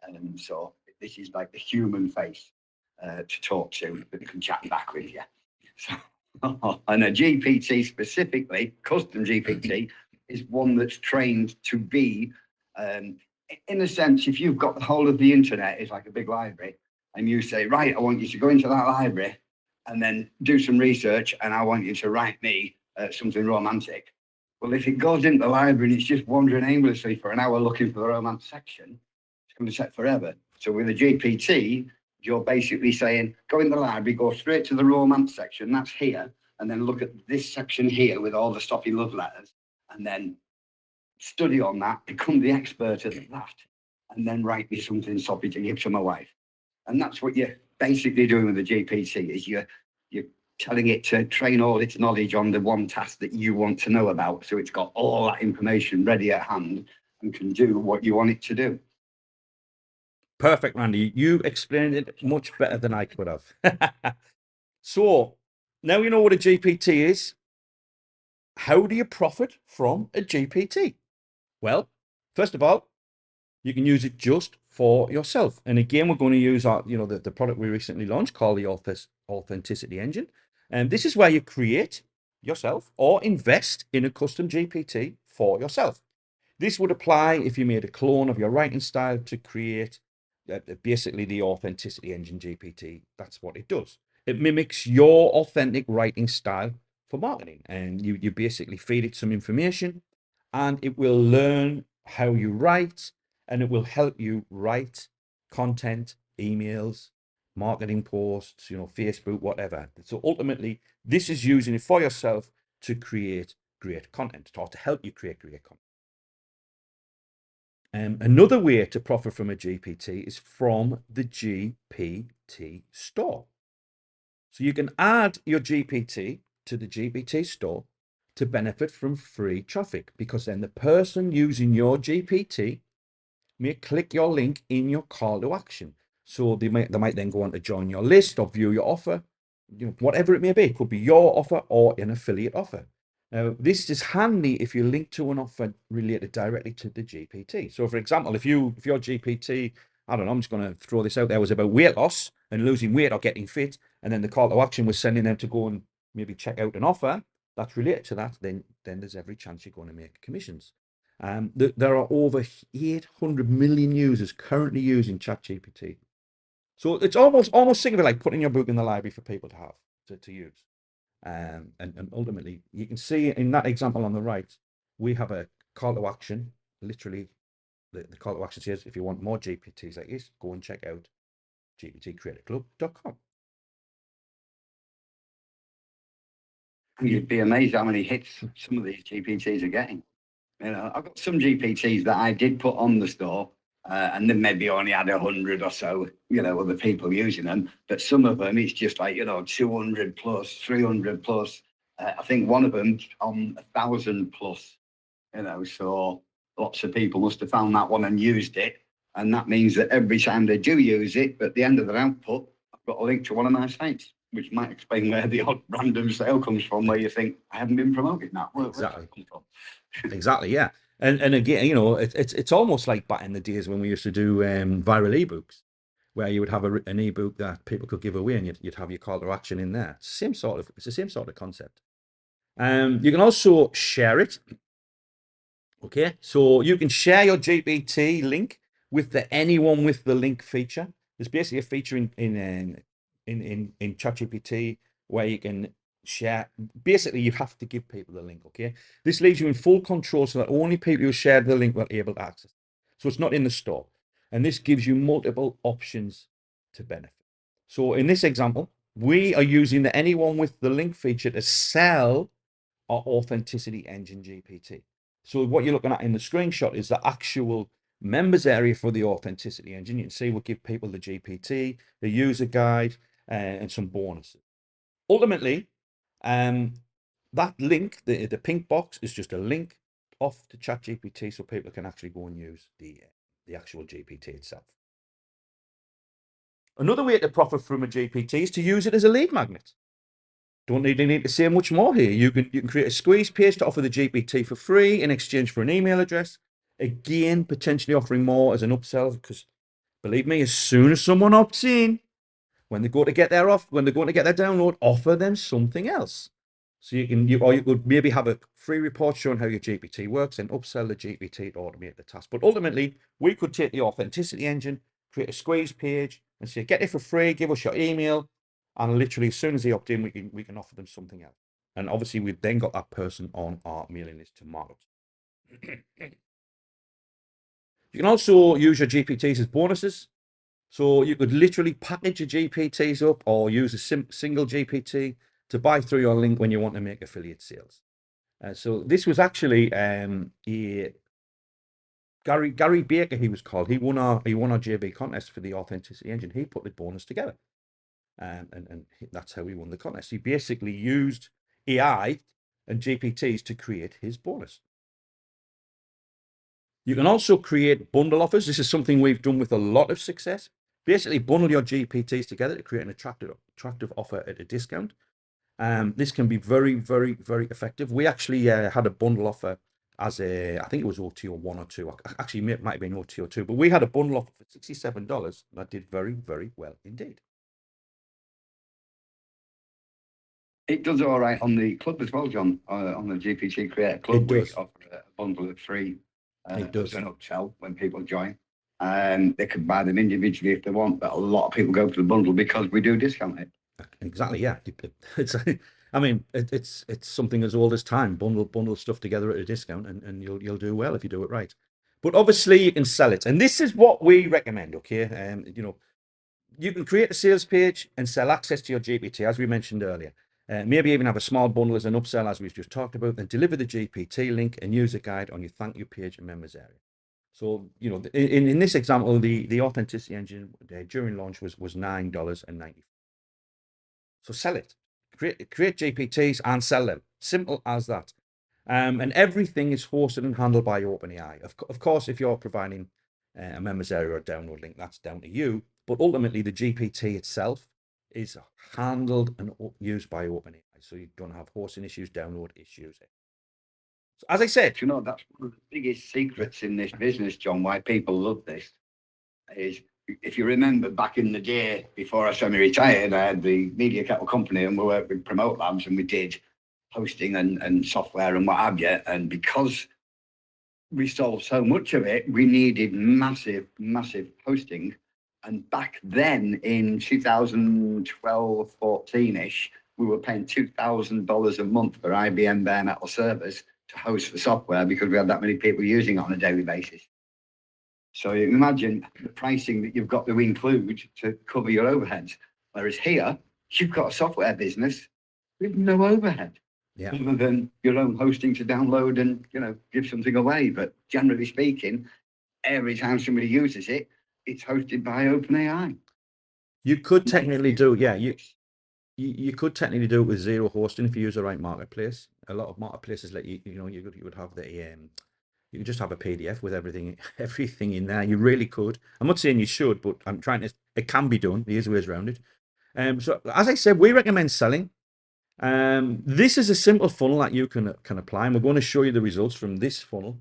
And so this is like the human face to talk to that can chat back with you. So, and a GPT specifically, custom GPT, is one that's trained to be, in a sense, if you've got the whole of the internet, it's like a big library, and you say, right, I want you to go into that library and then do some research, and I want you to write me something romantic. Well, if it goes into the library and it's just wandering aimlessly for an hour looking for the romance section, it's going to take forever. So with a GPT, you're basically saying, go in the library, go straight to the romance section, that's here, and then look at this section here with all the stoppy love letters, and then study on that, become the expert at that, and then write me something soppy to give to my wife. And that's what you're basically doing with the GPT, is you're telling it to train all its knowledge on the one task that you want to know about, so it's got all that information ready at hand and can do what you want it to do. Perfect, Randy. You explained it much better than I could have. So now you know what a GPT is. how do you profit from a GPT? Well, first of all, you can use it just for yourself. And again, we're going to use our, the product we recently launched called the Authenticity Engine. And this is where you create yourself or invest in a custom GPT for yourself. This would apply if you made a clone of your writing style to create basically the Authenticity Engine GPT. That's what it does. It mimics your authentic writing style for marketing. And you basically feed it some information and it will learn how you write and it will help you write content, emails, marketing posts, Facebook, whatever. So ultimately, this is using it for yourself to create great content or to help you create great content. Another way to profit from a GPT is from the GPT store. So you can add your GPT to the GPT store to benefit from free traffic, because then the person using your GPT may click your link in your call to action. So they might then go on to join your list or view your offer, whatever it may be. It could be your offer or an affiliate offer. Now, this is handy if you link to an offer related directly to the GPT. So for example, if your GPT, I don't know, I'm just going to throw this out there, was about weight loss and losing weight or getting fit, and then the call to action was sending them to go and maybe check out an offer that's related to that, then there's every chance you're going to make commissions. There are over 800 million users currently using ChatGPT. So it's almost think of it like putting your book in the library for people to have, to use. And ultimately, you can see in that example on the right, we have a call to action. Literally, the call to action says, if you want more GPTs like this, go and check out gptcreatorclub.com. You'd be amazed how many hits some of these GPTs are getting. I've got some GPTs that I did put on the store, and then maybe only had 100 or so, other people using them. But some of them, it's just like, 200 plus, 300 plus. I think one of them on 1,000 plus, so lots of people must have found that one and used it. And that means that every time they do use it, at the end of their output, I've got a link to one of my sites, which might explain where the odd random sale comes from, where you think, I haven't been promoting that. Where's that come from? Exactly, yeah. And again, it's almost like back in the days when we used to do viral ebooks, where you would have an ebook that people could give away, and you'd have your call to action in there. It's the same sort of concept. You can also share it. Okay, so you can share your GPT link with anyone with the link feature. There's basically a feature in ChatGPT where you can share. Basically, you have to give people the link. Okay, this leaves you in full control, so that only people who share the link will be able to access. So it's not in the store, and this gives you multiple options to benefit. So in this example, we are using the anyone with the link feature to sell our Authenticity Engine GPT. So what you're looking at in the screenshot is the actual members area for the Authenticity Engine. You can see we'll give people the GPT, the user guide, and some bonuses. Ultimately, that link, the pink box, is just a link off to ChatGPT, so people can actually go and use the actual GPT itself. Another way to profit from a GPT is to use it as a lead magnet. Don't need to say much more here. You can create a squeeze page to offer the GPT for free in exchange for an email address. Again, potentially offering more as an upsell, because believe me, as soon as someone opts in, when they go to get their download, offer them something else. So you could maybe have a free report showing how your GPT works and upsell the GPT to automate the task. But ultimately, we could take the Authenticity Engine, create a squeeze page, and say, get it for free, give us your email, and literally as soon as they opt in, we can offer them something else. And obviously, we've then got that person on our mailing list to market. You can also use your GPTs as bonuses. So you could literally package your GPTs up or use a single GPT to buy through your link when you want to make affiliate sales. So this was actually Gary Baker, he was called. He won our JB contest for the Authenticity Engine. He put the bonus together, and that's how he won the contest. He basically used AI and GPTs to create his bonus. You can also create bundle offers. This is something we've done with a lot of success. Basically, bundle your GPTs together to create an attractive offer at a discount. This can be very, very, very effective. We actually had a bundle offer as I think it was OTO 1 or 2. Actually, it might have been OTO 2, but we had a bundle offer for $67 that did very, very well indeed. It does all right on the club as well, John, on the GPT Creator Club. It does. We offer a bundle of free It does. as an upsell when people join. They can buy them individually if they want, but a lot of people go for the bundle because we do discount it. Exactly, yeah. It's, I mean, it's something as old as time. Bundle stuff together at a discount, and you'll do well if you do it right. But obviously, you can sell it, and this is what we recommend. Okay, you know, you can create a sales page and sell access to your GPT, as we mentioned earlier. Maybe even have a small bundle as an upsell, as we've just talked about, then deliver the GPT link and user guide on your thank you page and members area. So, you know, in this example, the authenticity engine during launch was $9.90. So sell it, create GPTs and sell them. Simple as that. And everything is hosted and handled by OpenAI. Of course, if you're providing a members area or download link, that's down to you. But ultimately, the GPT itself is handled and used by OpenAI. So you don't have hosting issues, download issues. So as I said, You know, that's one of the biggest secrets in this business, John, why people love this is, if you remember back in the day before I semi-retired, I had the Media Kettle company and we worked with Promote Labs and we did hosting and software and what have you. And because we sold so much of it, we needed massive hosting. And back then in 2012, 14-ish, we were paying $2,000 a month for IBM bare metal servers to host the software because we had that many people using it on a daily basis. So you can imagine the pricing that you've got to include to cover your overheads. Whereas here, you've got a software business with no overhead. Yeah. Other than your own hosting to download and, you know, give something away. But generally speaking, every time somebody uses it, it's hosted by OpenAI. You could technically do, yeah, you could technically do it with zero hosting if you use the right marketplace. A lot of marketplaces let you, you know, you would have the you could just have a PDF with everything in there. You really could. I'm not saying you should, but I'm trying to. It can be done. There's ways around it. So as I said, we recommend selling. This is a simple funnel that you can apply, and we're going to show you the results from this funnel.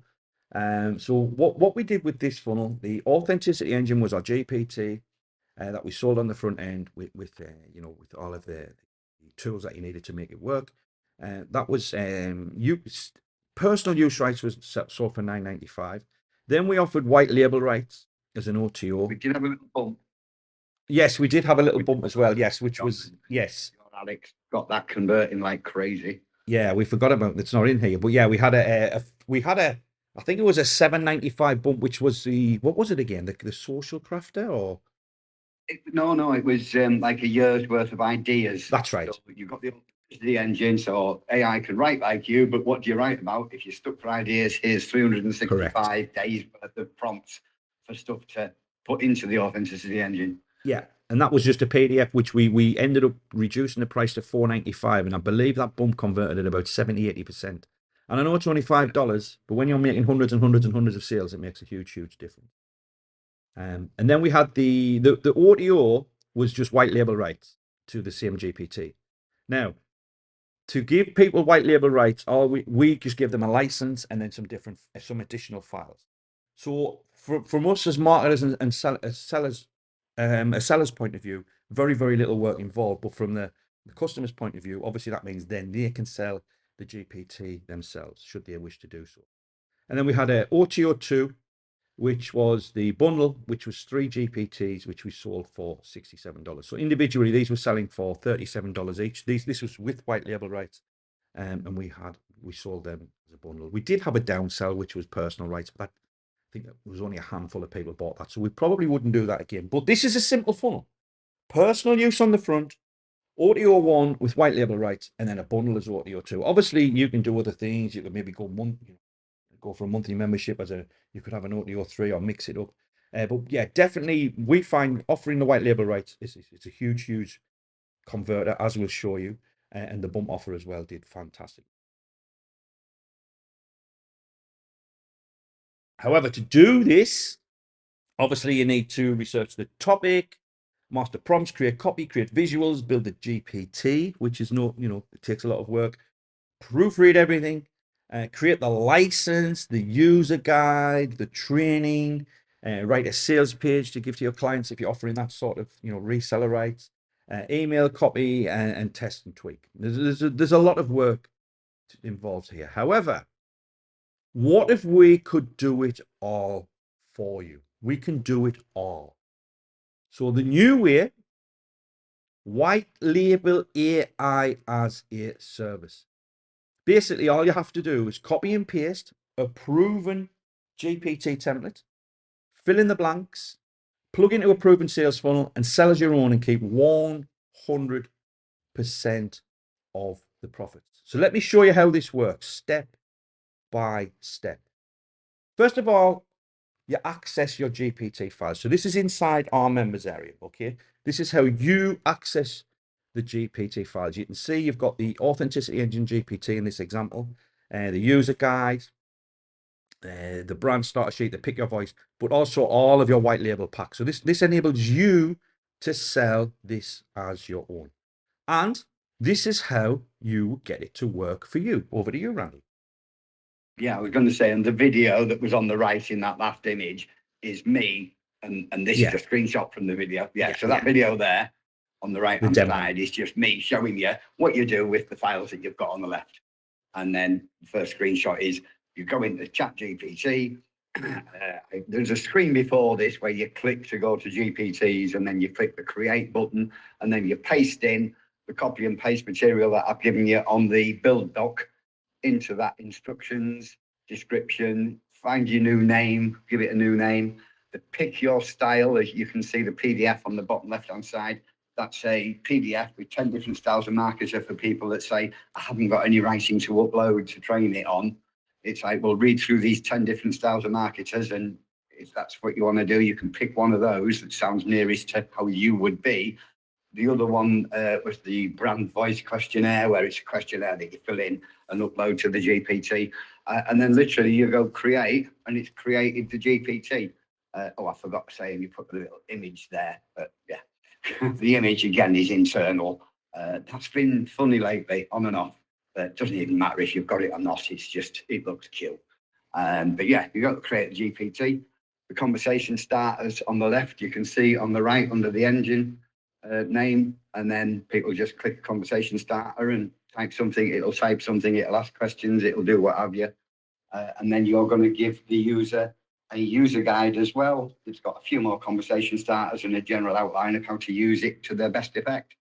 So what we did with this funnel, the authenticity engine was our GPT that we sold on the front end with you know, with all of the tools that you needed to make it work. That was personal use rights was sold for $9.95. Then we offered white label rights as an OTO. We did have a little bump. Yes, we did have a little bump as well. Yes, which was yes. Alex got that converting like crazy. Yeah, we forgot about it's not in here, but yeah, we had a I think it was a $7.95 bump, which was what was it again? The social crafter or No, it was like a year's worth of ideas. That's right. So you've got the engine, so AI can write like you, but what do you write about? If you're stuck for ideas, here's 365 Correct. days worth of prompts for stuff to put into the authenticity engine. Yeah, and that was just a PDF, which we ended up reducing the price to $4.95, and I believe that bump converted at about 70-80%. And I know it's only $5, but when you're making hundreds and hundreds and hundreds of sales, it makes a huge difference. And then we had the audio was just white label rights to the same GPT. Now, to give people white label rights, we just give them a license and then some additional files. So from us as marketers and sellers, a seller's point of view, very little work involved. But from the customer's point of view, obviously that means then they can sell the GPT themselves, should they wish to do so. And then we had a OTO2, which was the bundle, which was 3 GPTs, which we sold for $67. So individually, these were selling for $37 each. This was with white label rights, and we sold them as a bundle. We did have a downsell, which was personal rights, but I think there was only a handful of people bought that, so we probably wouldn't do that again. But this is a simple funnel: personal use on the front, audio 1 with white label rights, and then a bundle as audio 2. Obviously, you can do other things. You could maybe go for a monthly membership you could have an audio 3 or mix it up. But yeah, definitely we find offering the white label rights it's a huge converter, as we'll show you. And the bump offer as well did fantastic. However, to do this, obviously you need to research the topic, master prompts, create copy, create visuals, build a GPT, which is it takes a lot of work, proofread everything, create the license, the user guide, the training, write a sales page to give to your clients if you're offering that sort of reseller rights, email copy, and test and tweak. There's a lot of work involved here. However, what if we could do it all for you? We can do it all. So the new way, white label AI as a service. Basically, all you have to do is copy and paste a proven GPT template, fill in the blanks, plug into a proven sales funnel, and sell as your own and keep 100% of the profits. So let me show you how this works step by step. First of all, you access your GPT files. So this is inside our members area, okay? This is how you access the GPT files. You can see you've got the Authenticity Engine GPT in this example, the user guide, the brand starter sheet, the pick your voice, but also all of your white label packs. So this enables you to sell this as your own. And this is how you get it to work for you. Over to you, Randy. Yeah, I was going to say, and the video that was on the right in that last image is me, and this is a screenshot from the video. So that video there on the right hand side is just me showing you what you do with the files that you've got on the left. And then the first screenshot is you go into ChatGPT. There's a screen before this where you click to go to GPTs, and then you click the create button, and then you paste in the copy and paste material that I've given you on the build doc into that instructions, description, find your new name, give it a new name, the pick your style. As you can see, the PDF on the bottom left-hand side, that's a PDF with 10 different styles of markers for people that say, I haven't got any writing to upload to train it on. It's like, well, read through these 10 different styles of marketers, and if that's what you want to do, you can pick one of those that sounds nearest to how you would be. The other one was the brand voice questionnaire, where it's a questionnaire that you fill in and upload to the GPT. And then literally you go create, and it's created the GPT. Oh, I forgot to say, you put the little image there, but yeah, the image again is internal. That's been funny lately, on and off. It doesn't even matter if you've got it or not. It's just, it looks cute. But yeah, you got to create the GPT. The conversation starters on the left, you can see on the right under the engine name, and then people just click conversation starter and type something. It'll type something, it'll ask questions, it'll do what have you. And then you're going to give the user a user guide as well. It's got a few more conversation starters and a general outline of how to use it to their best effect,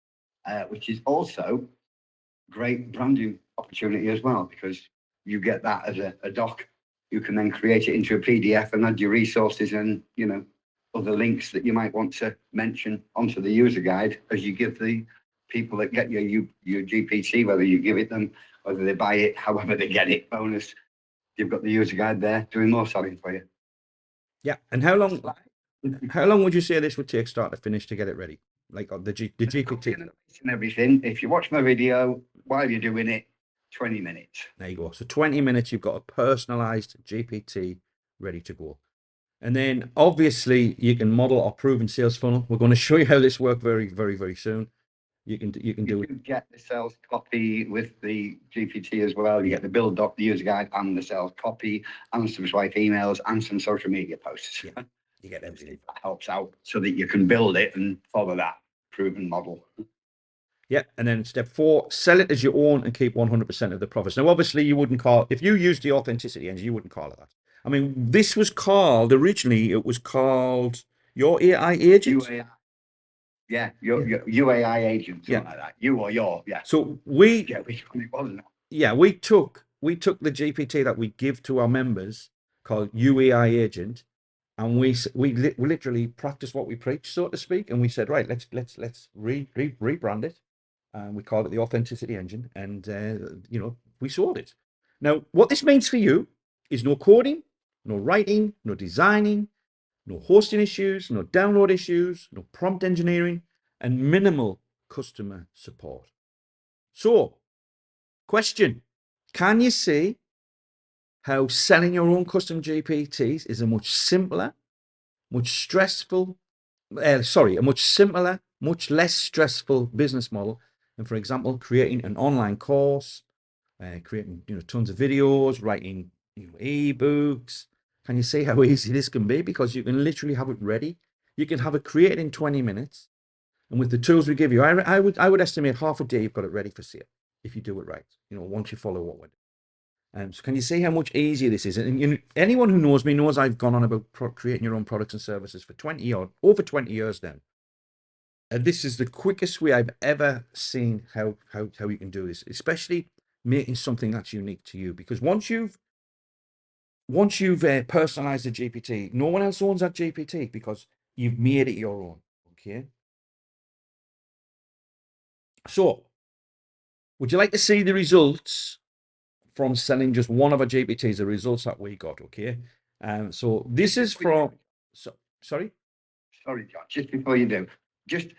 which is also great branding opportunity as well, because you get that as a doc. You can then create it into a PDF and add your resources and other links that you might want to mention onto the user guide as you give the people that get your GPT, whether you give it them, whether they buy it, however they get it, bonus. You've got the user guide there doing more selling for you. Yeah. And how long would you say this would take start to finish to get it ready? Like the GPT and everything. If you watch my video while you're doing it, 20 minutes. There you go. So 20 minutes, you've got a personalized GPT ready to go. And then obviously you can model our proven sales funnel. We're going to show you how this works very, very, very soon. You can get the sales copy with the GPT as well. You get the build doc, the user guide, and the sales copy, and some swipe emails, and some social media posts. Yeah, you get everything. That helps out so that you can build it and follow that proven model. Yeah, and then step 4, sell it as your own and keep 100% of the profits. Now, obviously, you wouldn't call, if you used the Authenticity Engine, you wouldn't call it that. I mean, this was called, originally, it was called your AI agent. UAI. Yeah, your UAI agent, something like that. You or your, So which one it wasn't. Yeah, we took the GPT that we give to our members called UAI agent, and we literally practiced what we preach, so to speak, and we said, right, let's rebrand it, and we called it the Authenticity Engine, and we sold it. Now, what this means for you is no coding, no writing, no designing, no hosting issues, no download issues, no prompt engineering, and minimal customer support. So, question: can you see how selling your own custom GPTs is a much simpler, much stressful, sorry, a much simpler, much less stressful business model. And for example, creating an online course, creating tons of videos, writing ebooks. Can you see how easy this can be? Because you can literally have it ready. You can have it created in 20 minutes, and with the tools we give you, I would estimate half a day you've got it ready for sale if you do it right. Once you follow what we're doing. So can you see how much easier this is? And anyone who knows me knows I've gone on about creating your own products and services for over 20 years now. And this is the quickest way I've ever seen how you can do this, especially making something that's unique to you. Because once you've personalized the GPT, no one else owns that GPT because you've made it your own. Okay. So, would you like to see the results from selling just one of our GPTs? The results that we got. Okay. So this is from. Sorry. Sorry, John. Just before you do, just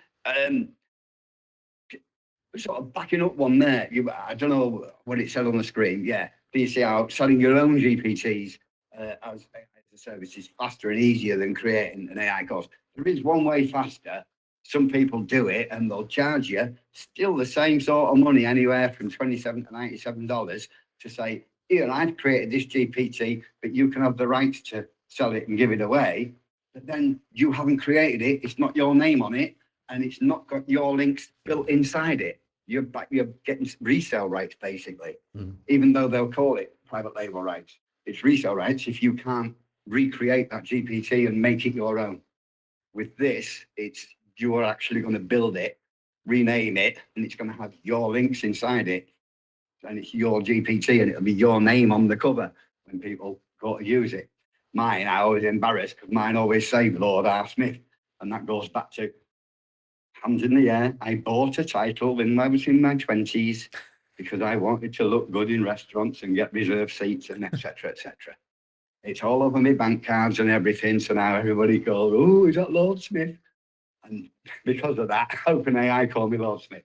sort of backing up one there. I don't know what it said on the screen. Yeah. Do you see how selling your own GPTs as a service is faster and easier than creating an AI course? There is one way faster. Some people do it and they'll charge you still the same sort of money, anywhere from $27 to $97, to say, here, I've created this GPT, but you can have the rights to sell it and give it away. But then you haven't created it. It's not your name on it, and it's not got your links built inside it. You're getting resale rights, basically, even though they'll call it private label rights. It's resale rights if you can't recreate that GPT and make it your own. With this, you are actually going to build it, rename it, and it's going to have your links inside it. And it's your GPT, and it'll be your name on the cover when people go to use it. Mine, I was embarrassed because mine always say Lord R. Smith, and that goes back to hands in the air. I bought a title when I was in my 20s because I wanted to look good in restaurants and get reserved seats and etc. etc. It's all over my bank cards and everything. So now everybody goes, oh, is that Lord Smith? And because of that, OpenAI called me Lord Smith.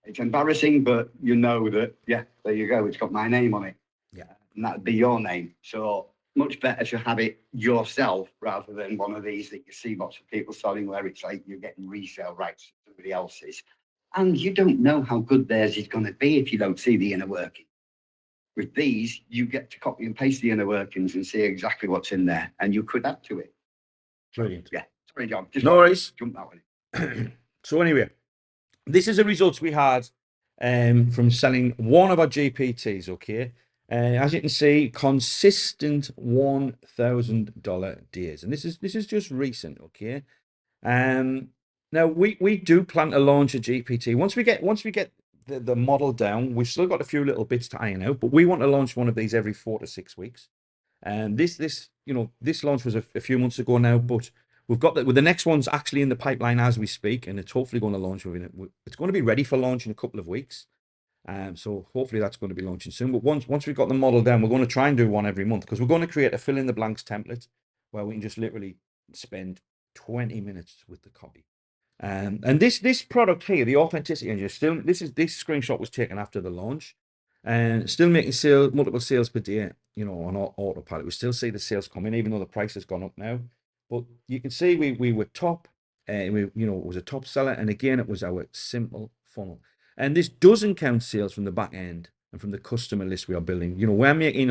It's embarrassing, but you know that, yeah, there you go. It's got my name on it. Yeah. And that'd be your name. So much better to have it yourself rather than one of these that you see lots of people selling where it's like you're getting resale rights to somebody else's. And you don't know how good theirs is going to be if you don't see the inner working. With these, you get to copy and paste the inner workings and see exactly what's in there, and you could add to it. Brilliant. Yeah. Sorry, John. Just no worries. Jump that one. So anyway, this is the results we had from selling one of our GPTs. Okay. As you can see, consistent $1,000 days, and this is just recent. Okay. Now we do plan to launch a GPT once we get the model down. We've still got a few little bits to iron out, but we want to launch one of these every 4 to 6 weeks. And this launch was a few months ago now, but we've got the next one's actually in the pipeline as we speak, and it's hopefully going to launch it's going to be ready for launch in a couple of weeks. So hopefully that's going to be launching soon. But once we've got the model down, we're going to try and do one every month, because we're going to create a fill in the blanks template where we can just literally spend 20 minutes with the copy. And this product here, the authenticity engine, this screenshot was taken after the launch, and still making multiple sales per day, on autopilot. We still see the sales come in, even though the price has gone up now. But you can see we were top, it was a top seller, and again, it was our simple funnel. And this doesn't count sales from the back end and from the customer list we are building. We're making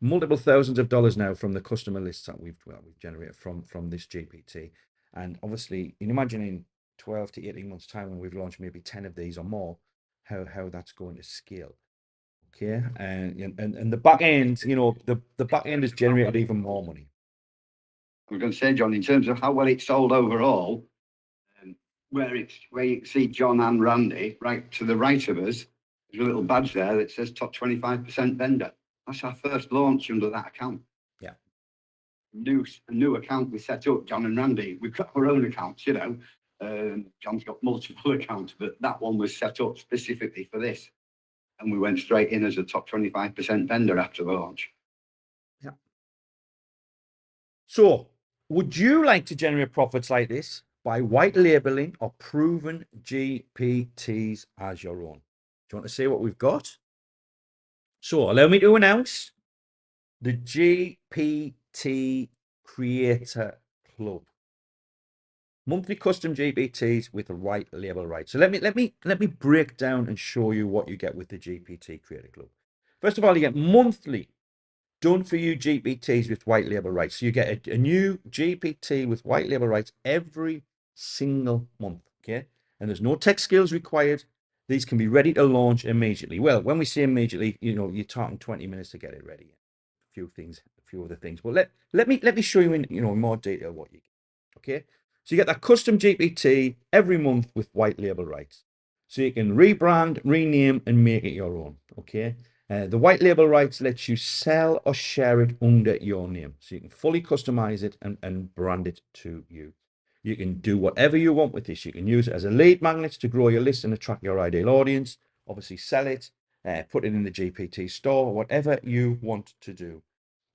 multiple thousands of dollars now from the customer lists that we've generated from this GPT. And obviously, you can imagine in 12 to 18 months time, when we've launched maybe 10 of these or more, how that's going to scale. Okay. And the back end, the back end has generated even more money. I was going to say, John, in terms of how well it's sold overall, where you can see John and Randy right to the right of us, there's a little badge there that says top 25% vendor. That's our first launch under that account. Yeah. A new account we set up, John and Randy. We've got our own accounts, John's got multiple accounts, but that one was set up specifically for this. And we went straight in as a top 25% vendor after the launch. Yeah. So, would you like to generate profits like this by white labeling or proven GPTs as your own? Do you want to see what we've got? So, allow me to announce the GPT Creator Club. Monthly custom GPTs with the white label rights. So let me break down and show you what you get with the GPT Creator Club. First of all, you get monthly done for you GPTs with white label rights. So you get a new GPT with white label rights every single month. Okay. And there's no tech skills required. These can be ready to launch immediately. Well, when we say immediately, you're talking 20 minutes to get it ready. A few other things. But let me show you in more detail what you get. Okay. So you get that custom GPT every month with white label rights. So you can rebrand, rename, and make it your own. Okay. The white label rights lets you sell or share it under your name. So you can fully customize it and brand it to you. You can do whatever you want with this. You can use it as a lead magnet to grow your list and attract your ideal audience. Obviously, sell it, put it in the GPT store, whatever you want to do.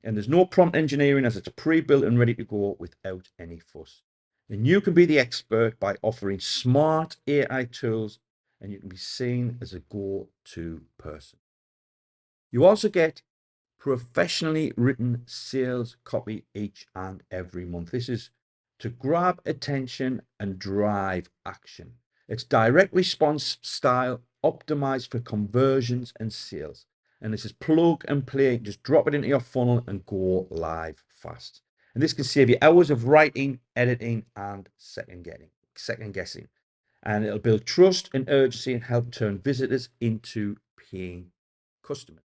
And there's no prompt engineering as it's pre-built and ready to go without any fuss. And you can be the expert by offering smart AI tools, and you can be seen as a go-to person. You also get professionally written sales copy each and every month. This is to grab attention and drive action. It's direct response style, optimized for conversions and sales. And this is plug and play. Just drop it into your funnel and go live fast. And this can save you hours of writing, editing, and second guessing. And it'll build trust and urgency and help turn visitors into paying customers.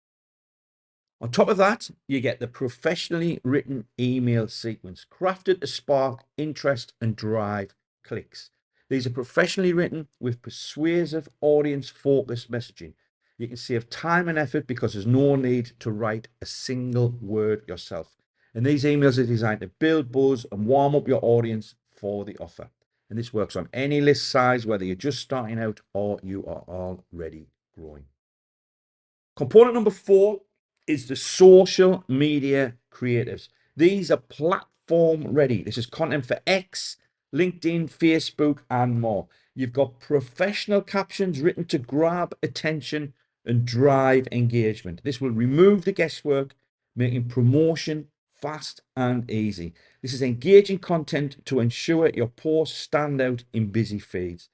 On top of that, you get the professionally written email sequence crafted to spark interest and drive clicks. These are professionally written with persuasive audience focused messaging. You can save time and effort because there's no need to write a single word yourself. And these emails are designed to build buzz and warm up your audience for the offer. And this works on any list size, whether you're just starting out or you are already growing. Component number 4 is the social media creatives. These are platform ready. This is content for X, LinkedIn, Facebook, and more. You've got professional captions written to grab attention and drive engagement. This will remove the guesswork, making promotion fast and easy. This is engaging content to ensure your posts stand out in busy feeds.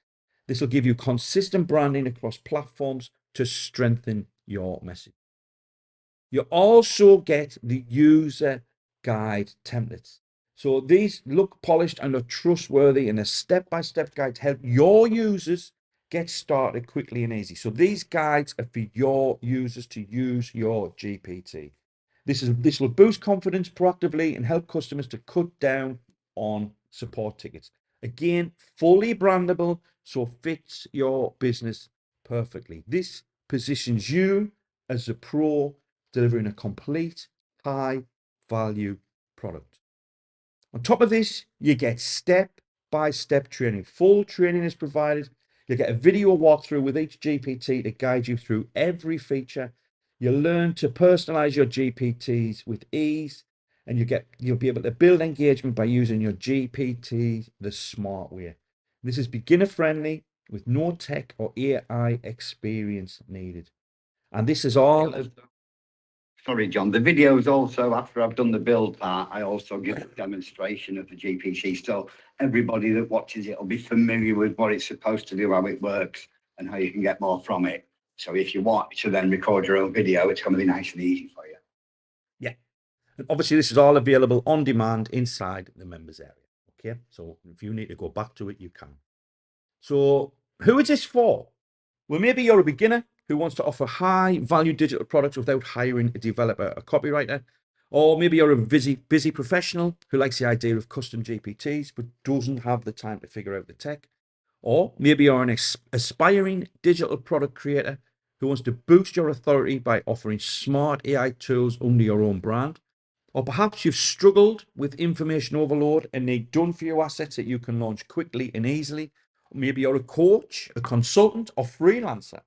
This will give you consistent branding across platforms to strengthen your message. You also get the user guide templates. So these look polished and are trustworthy, and a step-by-step guide to help your users get started quickly and easy. So these guides are for your users to use your GPT. This will boost confidence proactively and help customers to cut down on support tickets. Again, fully brandable, so fits your business perfectly. This positions you as a pro delivering a complete high value product. On top of this, you get step-by-step training. Full training is provided. You get a video walkthrough with each GPT to guide you through every feature. You learn to personalize your GPTs with ease, and you'll be able to build engagement by using your GPT the smart way. This is beginner friendly with no tech or AI experience needed. And this is all Sorry, John. The videos also, after I've done the build part, I also give a demonstration of the GPT. So everybody that watches it will be familiar with what it's supposed to do, how it works, and how you can get more from it. So if you want to then record your own video, it's going to be nice and easy for you. Yeah. And obviously, this is all available on demand inside the members area. Okay. So if you need to go back to it, you can. So who is this for? Well, maybe you're a beginner who wants to offer high value digital products without hiring a developer, a copywriter. Or maybe you're a busy professional who likes the idea of custom GPTs, but doesn't have the time to figure out the tech. Or maybe you're an aspiring digital product creator who wants to boost your authority by offering smart AI tools under your own brand. Or perhaps you've struggled with information overload and need done for you assets that you can launch quickly and easily. Maybe you're a coach, a consultant, or freelancer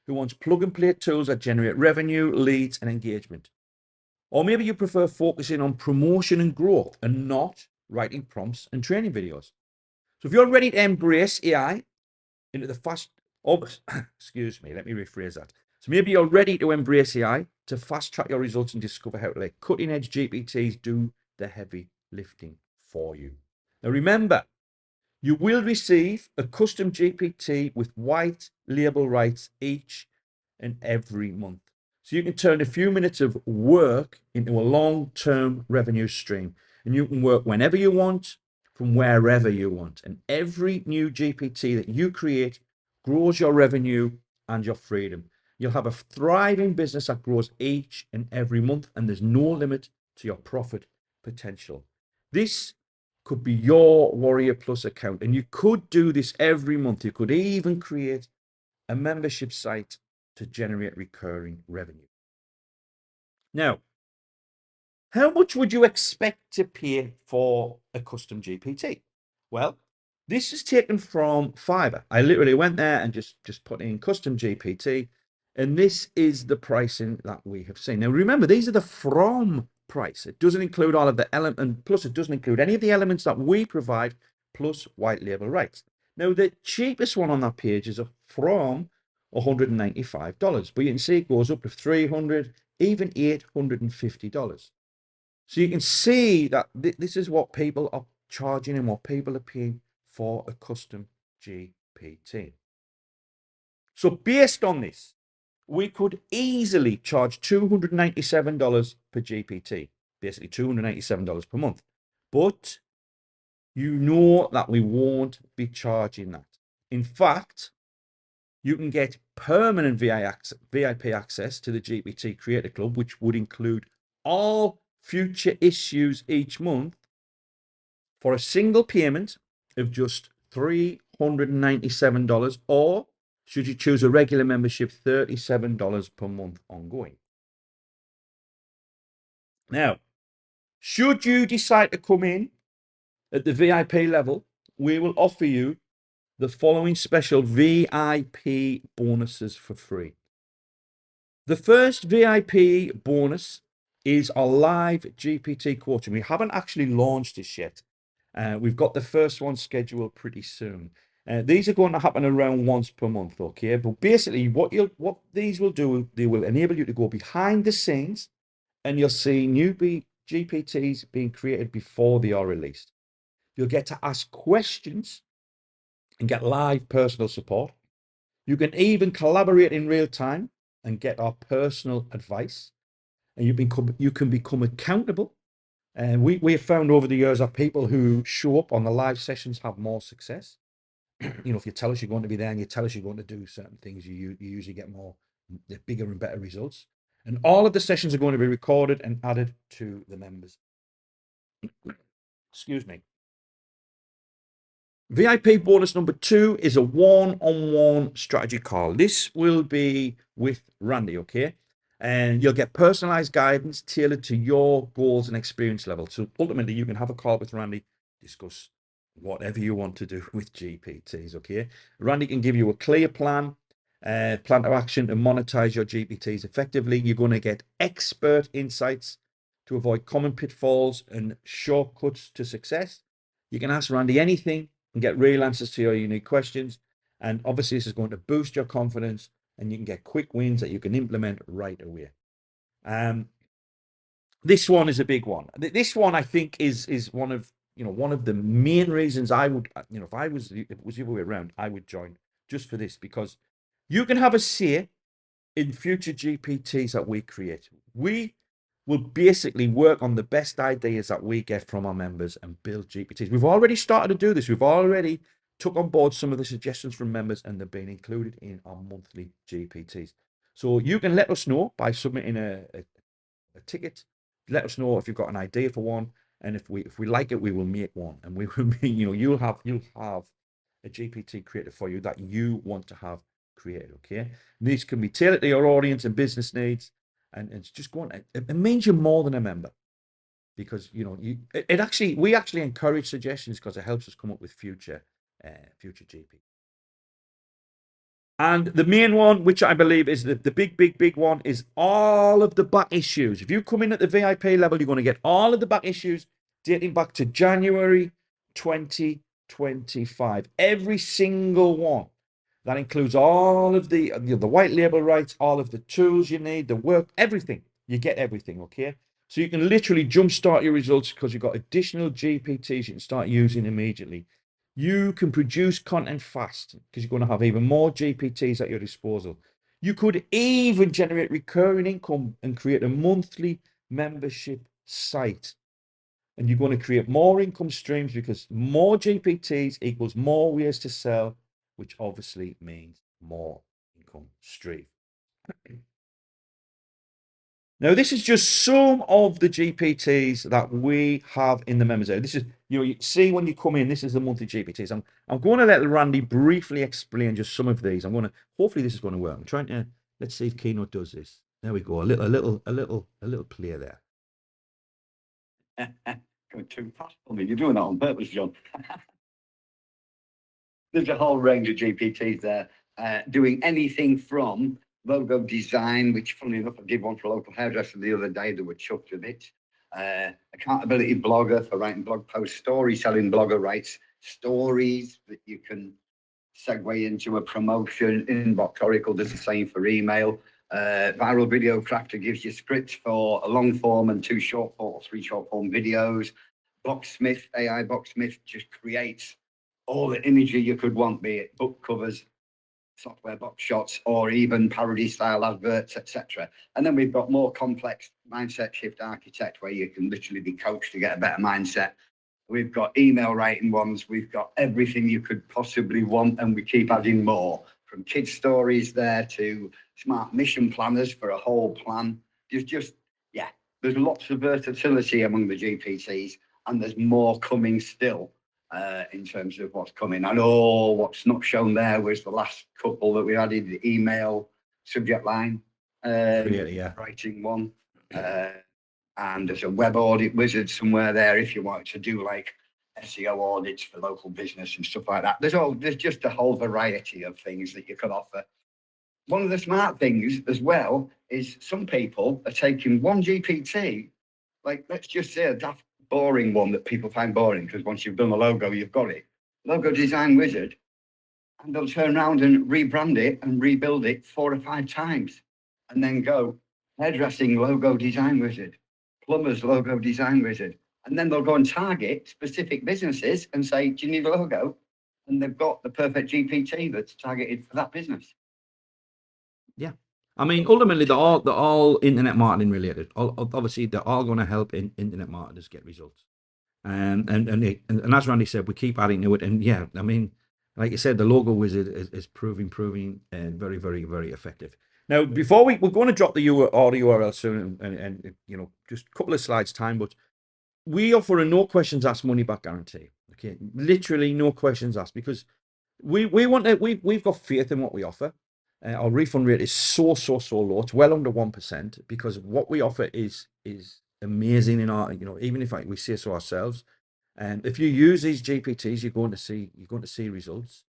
who wants plug and play tools that generate revenue, leads, and engagement. Or maybe you prefer focusing on promotion and growth and not writing prompts and training videos. So if you're ready to embrace AI into the excuse me, let me rephrase that. So maybe you're ready to embrace AI to fast track your results and discover how to let cutting edge GPTs do the heavy lifting for you. Now remember, You will receive a custom GPT with white label rights each and every month. So you can turn a few minutes of work into a long-term revenue stream, and you can work whenever you want, from wherever you want. And every new GPT that you create grows your revenue and your freedom. You'll have a thriving business that grows each and every month, and there's no limit to your profit potential. This could be your Warrior Plus account, and you could do this every month. You could even create a membership site to generate recurring revenue. Now, how much would you expect to pay for a custom GPT? Well, this is taken from Fiverr. I literally went there and just put in custom GPT, and this is the pricing that we have seen. Now, remember, these are the from price. It doesn't include all of the elements, and plus it doesn't include any of the elements that we provide, plus white label rights. Now, the cheapest one on that page is from $195, but you can see it goes up to $300, even $850. So you can see that this is what people are charging and what people are paying for a custom GPT. So based on this, we could easily charge $297 per GPT, basically $297 per month. But you know that we won't be charging that. In fact, you can get permanent VIP access to the GPT Creator Club, which would include all future issues each month for a single payment of just $397, or should you choose a regular membership, $37 per month ongoing. Now, should you decide to come in at the VIP level, we will offer you the following special VIP bonuses for free. The first VIP bonus is our live GPT coaching. We haven't actually launched this yet. We've got the first one scheduled pretty soon. These are going to happen around once per month, okay? But basically, what these will do, they will enable you to go behind the scenes, and you'll see new GPTs being created before they are released. You'll get to ask questions and get live personal support. You can even collaborate in real time and get our personal advice. And you can become accountable. And we have found over the years that people who show up on the live sessions have more success. You know, if you tell us you're going to be there and you tell us you're going to do certain things, you usually get bigger and better results. And all of the sessions are going to be recorded and added to the members. Excuse me. VIP bonus number 2 is a one-on-one strategy call. This will be with Randy, okay? And you'll get personalized guidance tailored to your goals and experience level. So ultimately, you can have a call with Randy, discuss whatever you want to do with GPTs, okay? Randy can give you a clear plan of action to monetize your GPTs effectively. You're going to get expert insights to avoid common pitfalls and shortcuts to success. You can ask Randy anything and get real answers to your unique questions. And obviously, this is going to boost your confidence, and you can get quick wins that you can implement right away. This one is a big one. This one, I think, is one of the main reasons I would, if it was the other way around, I would join just for this, because you can have a say in future GPTs that we create. We will basically work on the best ideas that we get from our members and build GPTs. We've already started to do this. We've already took on board some of the suggestions from members, and they're being included in our monthly GPTs. So you can let us know by submitting a ticket. Let us know if you've got an idea for one, and if we like it, we will make one, and we will be, you'll have a GPT created for you that you want to have created. Okay, these can be tailored to your audience and business needs, and it's just going. It means you're more than a member, because we actually encourage suggestions because it helps us come up with future GP. And the main one, which I believe is the big one, is all of the back issues. If you come in at the VIP level, you're going to get all of the back issues dating back to January 2025. Every single one. That includes all of the white label rights, all of the tools you need, the work, everything. You get everything, okay? So you can literally jumpstart your results because you've got additional GPTs you can start using immediately. You can produce content fast because you're going to have even more GPTs at your disposal. You could even generate recurring income and create a monthly membership site. And you're going to create more income streams because more GPTs equals more ways to sell, which obviously means more income stream. Now, this is just some of the GPTs that we have in the members area. This is, you see when you come in, this is the monthly GPTs. I'm going to let Randy briefly explain just some of these. Hopefully this is going to work. I'm trying to, let's see if Keynote does this. There we go. A little play there. Going too fast for me. You're doing that on purpose, John. There's a whole range of GPTs there, doing anything from logo design, which, funnily enough, I did one for a local hairdresser the other day that were chuffed with it. Accountability blogger for writing blog posts, storytelling blogger writes stories that you can segue into a promotion. Inbox Oracle does the same for email. Viral video crafter gives you scripts for a long form and 2 short form or 3 short form videos. Boxsmith, AI Boxsmith just creates all the imagery you could want, be it book covers, software box shots, or even parody style adverts, etc. And then we've got more complex mindset shift architect, where you can literally be coached to get a better mindset. We've got email writing ones. We've got everything you could possibly want, and we keep adding more, from kids stories there to smart mission planners for a whole plan. There's lots of versatility among the GPTs, and there's more coming still. In terms of what's coming. I know what's not shown there was the last couple that we added, the email subject line, writing one. And there's a web audit wizard somewhere there if you want to do like SEO audits for local business and stuff like that. There's just a whole variety of things that you could offer. One of the smart things as well is some people are taking one GPT, like let's just say a daft boring one that people find boring, because once you've done the logo, you've got it. Logo design wizard, and they'll turn around and rebrand it and rebuild it 4 or 5 times, and then go hairdressing logo design wizard, plumbers logo design wizard, and then they'll go and target specific businesses and say, "Do you need a logo?" And they've got the perfect GPT that's targeted for that business. Yeah. I mean, ultimately, they're all internet marketing related. Obviously, they're all going to help internet marketers get results. And as Randy said, we keep adding to it. And yeah, I mean, like you said, the logo wizard is proving very, very, very effective. Now, before we're going to drop the URL soon, and just a couple of slides time, but we offer a no questions asked money back guarantee. Okay, literally no questions asked, because we've got faith in what we offer. Our refund rate is so low. It's well under 1%, because what we offer is amazing in our, even if we say so ourselves. And if you use these GPTs, you're going to see results.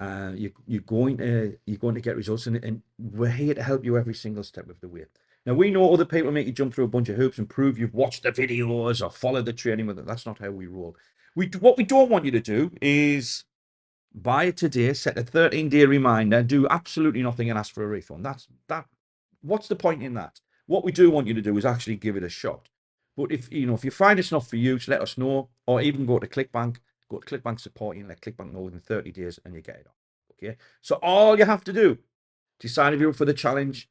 You're going to get results, and we're here to help you every single step of the way. Now, we know other people make you jump through a bunch of hoops and prove you've watched the videos or followed the training with it. That's not how we roll. What we don't want you to do is buy it today, set a 13-day reminder, do absolutely nothing and ask for a refund. What's the point in that? What we do want you to do is actually give it a shot. But if you find it's not for you, just let us know, or even go to ClickBank support, let ClickBank know within 30 days and you get it off. Okay. So all you have to do, decide if you're up for the challenge,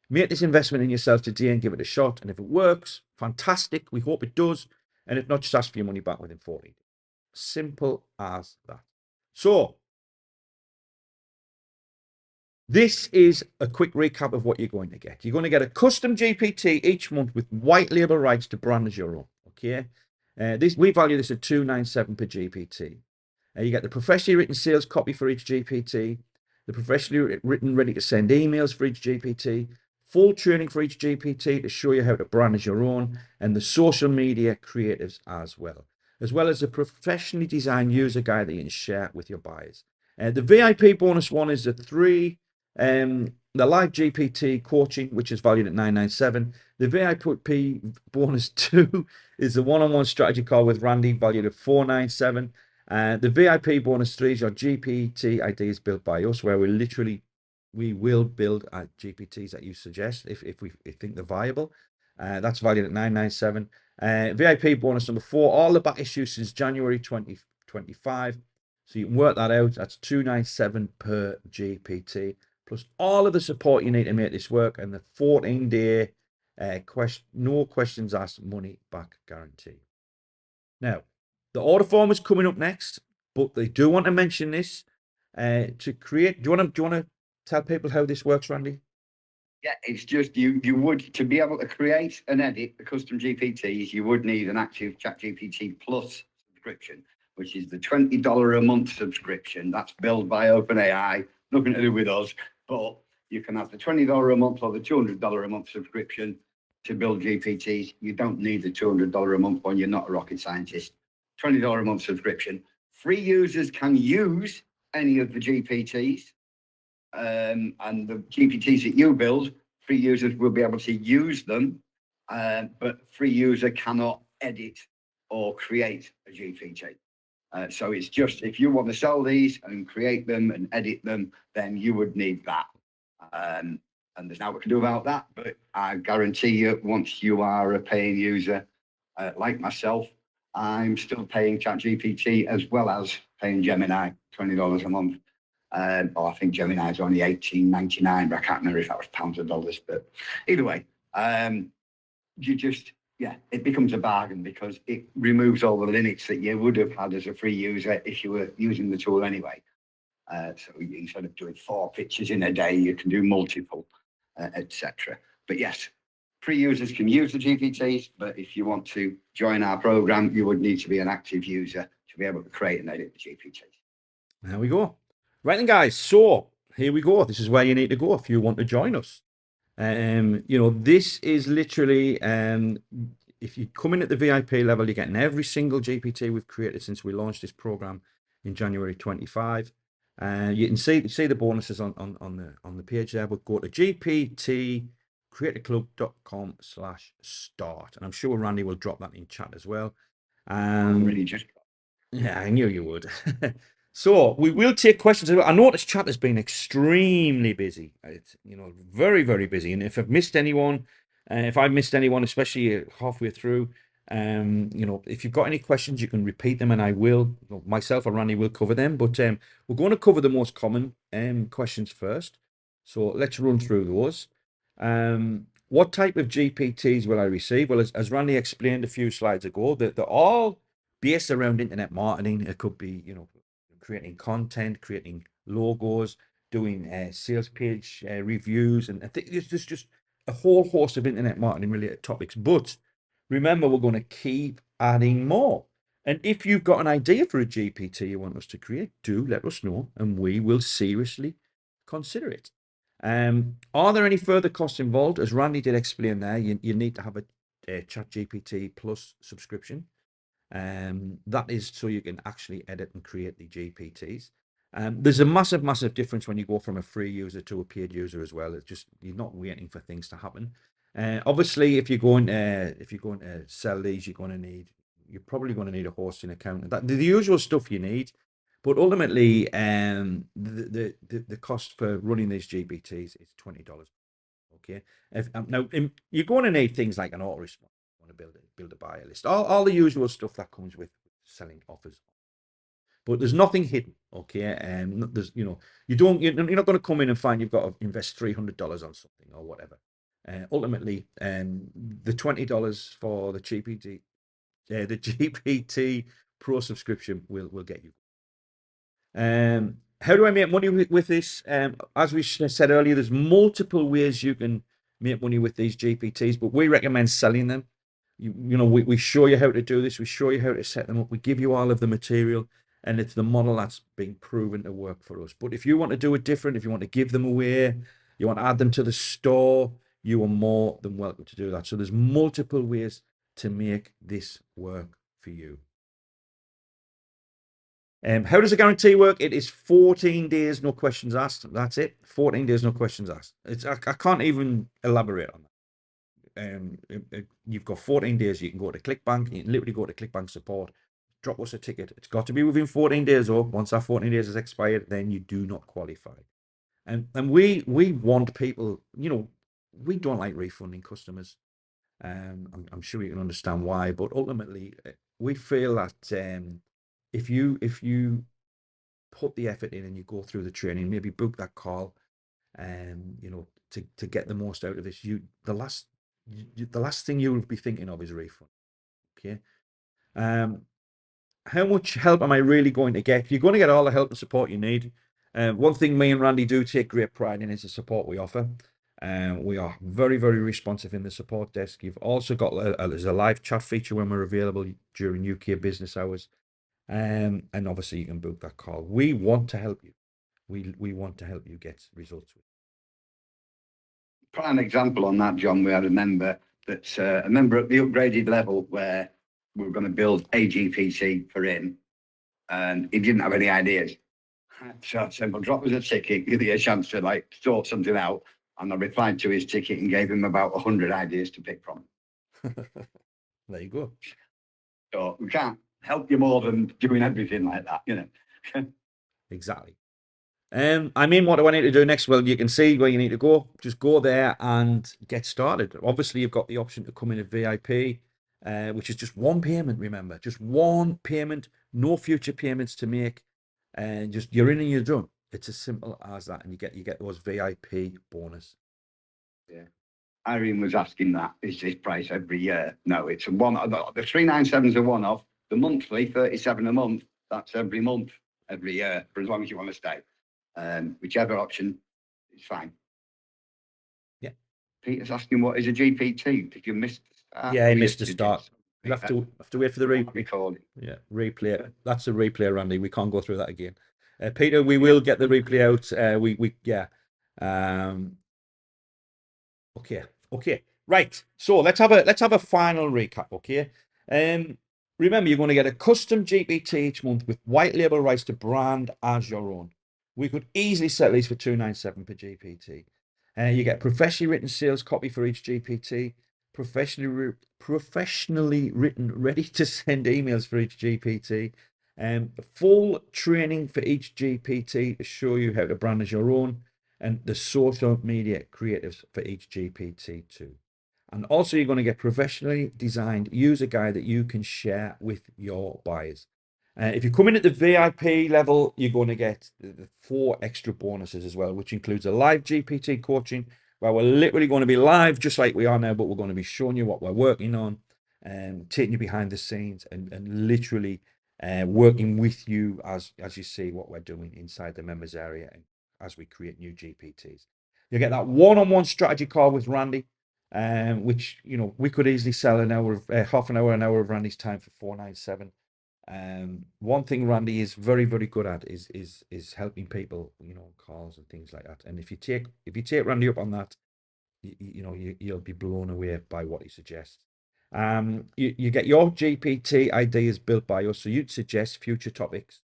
make this investment in yourself today and give it a shot. And if it works, fantastic. We hope it does. And if not, just ask for your money back within 14 days. Simple as that. So this is a quick recap of what you're going to get. You're going to get a custom GPT each month with white label rights to brand as your own. Okay. We value this at $297 per GPT. You get the professionally written sales copy for each GPT, the professionally written ready to send emails for each GPT, full training for each GPT to show you how to brand as your own, and the social media creatives as well as a professionally designed user guide that you can share with your buyers. The VIP bonus one is the live GPT coaching, which is valued at $997. The VIP bonus 2 is the one-on-one strategy call with Randy, valued at $497. The VIP bonus 3 is your GPT ideas built by us, where we will build GPTs that you suggest if we think they're viable. That's valued at $997. VIP bonus number 4, all the back issues since January 2025. So you can work that out. That's 297 per GPT, plus all of the support you need to make this work, and the 14-day no questions asked, money back guarantee. Now, the order form is coming up next, but they do want to mention this to create. Do you want to tell people how this works, Randy? Yeah, it's just you would, to be able to create and edit the custom GPTs, you would need an active ChatGPT Plus subscription, which is the $20 a month subscription. That's billed by OpenAI, nothing to do with us, but you can have the $20 a month or the $200 a month subscription to build GPTs. You don't need the $200 a month one. You're not a rocket scientist. $20 a month subscription. Free users can use any of the GPTs. And the GPTs that you build, free users will be able to use them, but free user cannot edit or create a GPT. So it's just, if you want to sell these and create them and edit them, then you would need that. And there's nothing we can do about that, but I guarantee you, once you are a paying user, like myself, I'm still paying ChatGPT as well as paying Gemini $20 a month. I think Gemini is only $18.99, but I can't remember if that was pounds or dollars. But either way, you just, yeah, it becomes a bargain because it removes all the limits that you would have had as a free user if you were using the tool anyway. So instead of doing 4 pictures in a day, you can do multiple, etc. But yes, free users can use the GPTs, but if you want to join our program, you would need to be an active user to be able to create and edit the GPTs. There we go. Right then, guys. So here we go. This is where you need to go if you want to join us. This is literally, if you come in at the VIP level, you're getting every single GPT we've created since we launched this program in January 25. You can see the bonuses on the page there. But go to gptcreatorclub.com/start, and I'm sure Randy will drop that in chat as well. Really just. Yeah, I knew you would. So we will take questions. I noticed chat has been extremely busy. It's, very, very busy. And if I've missed anyone, especially halfway through, if you've got any questions, you can repeat them and I will, myself or Randy will cover them. But we're going to cover the most common questions first. So let's run through those. What type of GPTs will I receive? Well, as Randy explained a few slides ago, they're all based around internet marketing. It could be, creating content, creating logos, doing sales page reviews, and I think there's just a whole host of internet marketing related topics. But remember, we're going to keep adding more. And if you've got an idea for a GPT you want us to create, do let us know, and we will seriously consider it. Are there any further costs involved? As Randy did explain there, you need to have a ChatGPT Plus subscription. That is so you can actually edit and create the GPTs. There's a massive difference when you go from a free user to a paid user as well. It's just, you're not waiting for things to happen. Obviously, if you're going to sell these, you're probably going to need a hosting account. The usual stuff you need. But ultimately, the cost for running these GPTs is $20. Okay. Now you're going to need things like an autoresponder. Want to build a buyer list, all the usual stuff that comes with selling offers. But there's nothing hidden, okay? There's you're not going to come in and find you've got to invest $300 on something or whatever. Ultimately, the $20 for the GPT Pro subscription will get you. How do I make money with this? As we said earlier, there's multiple ways you can make money with these GPTs, but we recommend selling them. We show you how to do this. We show you how to set them up. We give you all of the material, and it's the model that's been proven to work for us. But if you want to do it different, if you want to give them away, you want to add them to the store, you are more than welcome to do that. So there's multiple ways to make this work for you. How does the guarantee work? It is 14 days, no questions asked. That's it. 14 days, no questions asked. I can't even elaborate on that. You've got 14 days. You can go to ClickBank. You can literally go to ClickBank support. Drop us a ticket. It's got to be within 14 days, or once that 14 days is expired, then you do not qualify. And we want people. We don't like refunding customers. I'm sure you can understand why, but ultimately, we feel that if you put the effort in and you go through the training, maybe book that call, and you know, to get the most out of this, the last thing you'll be thinking of is refund. Okay. How much help am I really going to get? You're going to get all the help and support you need. One thing me and Randy do take great pride in is the support we offer. We are very, very responsive in the support desk. You've also got there's a live chat feature when we're available during UK business hours. And obviously you can book that call. We want to help you. We want to help you get results. Prime example on that, John, we had a member that's a member at the upgraded level where we were going to build a GPT for him, and he didn't have any ideas. So I said, well, drop us a ticket, give you a chance to like sort something out. And I replied to his ticket and gave him about 100 ideas to pick from. There you go. So we can't help you more than doing everything like that, you know. Exactly. I mean, what do I need to do next? Well, you can see where you need to go. Just go there and get started. Obviously, you've got the option to come in at VIP, which is just one payment. Remember, just one payment, no future payments to make, and just you're in and you're done. It's as simple as that, and you get those VIP bonus. Yeah. Irene was asking that, is this price every year? No, it's a one. The 397 is a one-off. The monthly, 37 a month, that's every month, every year, for as long as you want to stay. Whichever option is fine. Yeah. Peter's asking, what is a GPT? Did you miss the start? Yeah, he missed the start. You have to wait for the replay. Yeah, replay. That's a replay, Randy. We can't go through that again. Peter, we will get the replay out. Yeah. Okay. Right. So let's have a final recap. Okay. Remember, you're going to get a custom GPT each month with white label rights to brand as your own. We could easily sell these for $297 per GPT. You get professionally written sales copy for each GPT, professionally written, ready to send emails for each GPT, full training for each GPT to show you how to brand as your own, and the social media creatives for each GPT too. And also you're going to get professionally designed user guide that you can share with your buyers. If you come in at the VIP level, you're going to get the 4 extra bonuses as well, which includes a live GPT coaching, where we're literally going to be live just like we are now, but we're going to be showing you what we're working on, and taking you behind the scenes and literally working with you as you see what we're doing inside the members area and as we create new GPTs. You'll get that one-on-one strategy call with Randy, which, you know, we could easily sell an hour of half an hour of Randy's time for $497. One thing Randy is very, very good at is helping people, you know, calls and things like that. And if you take Randy up on that, you'll be blown away by what he suggests. You get your GPT ideas built by us, so you'd suggest future topics,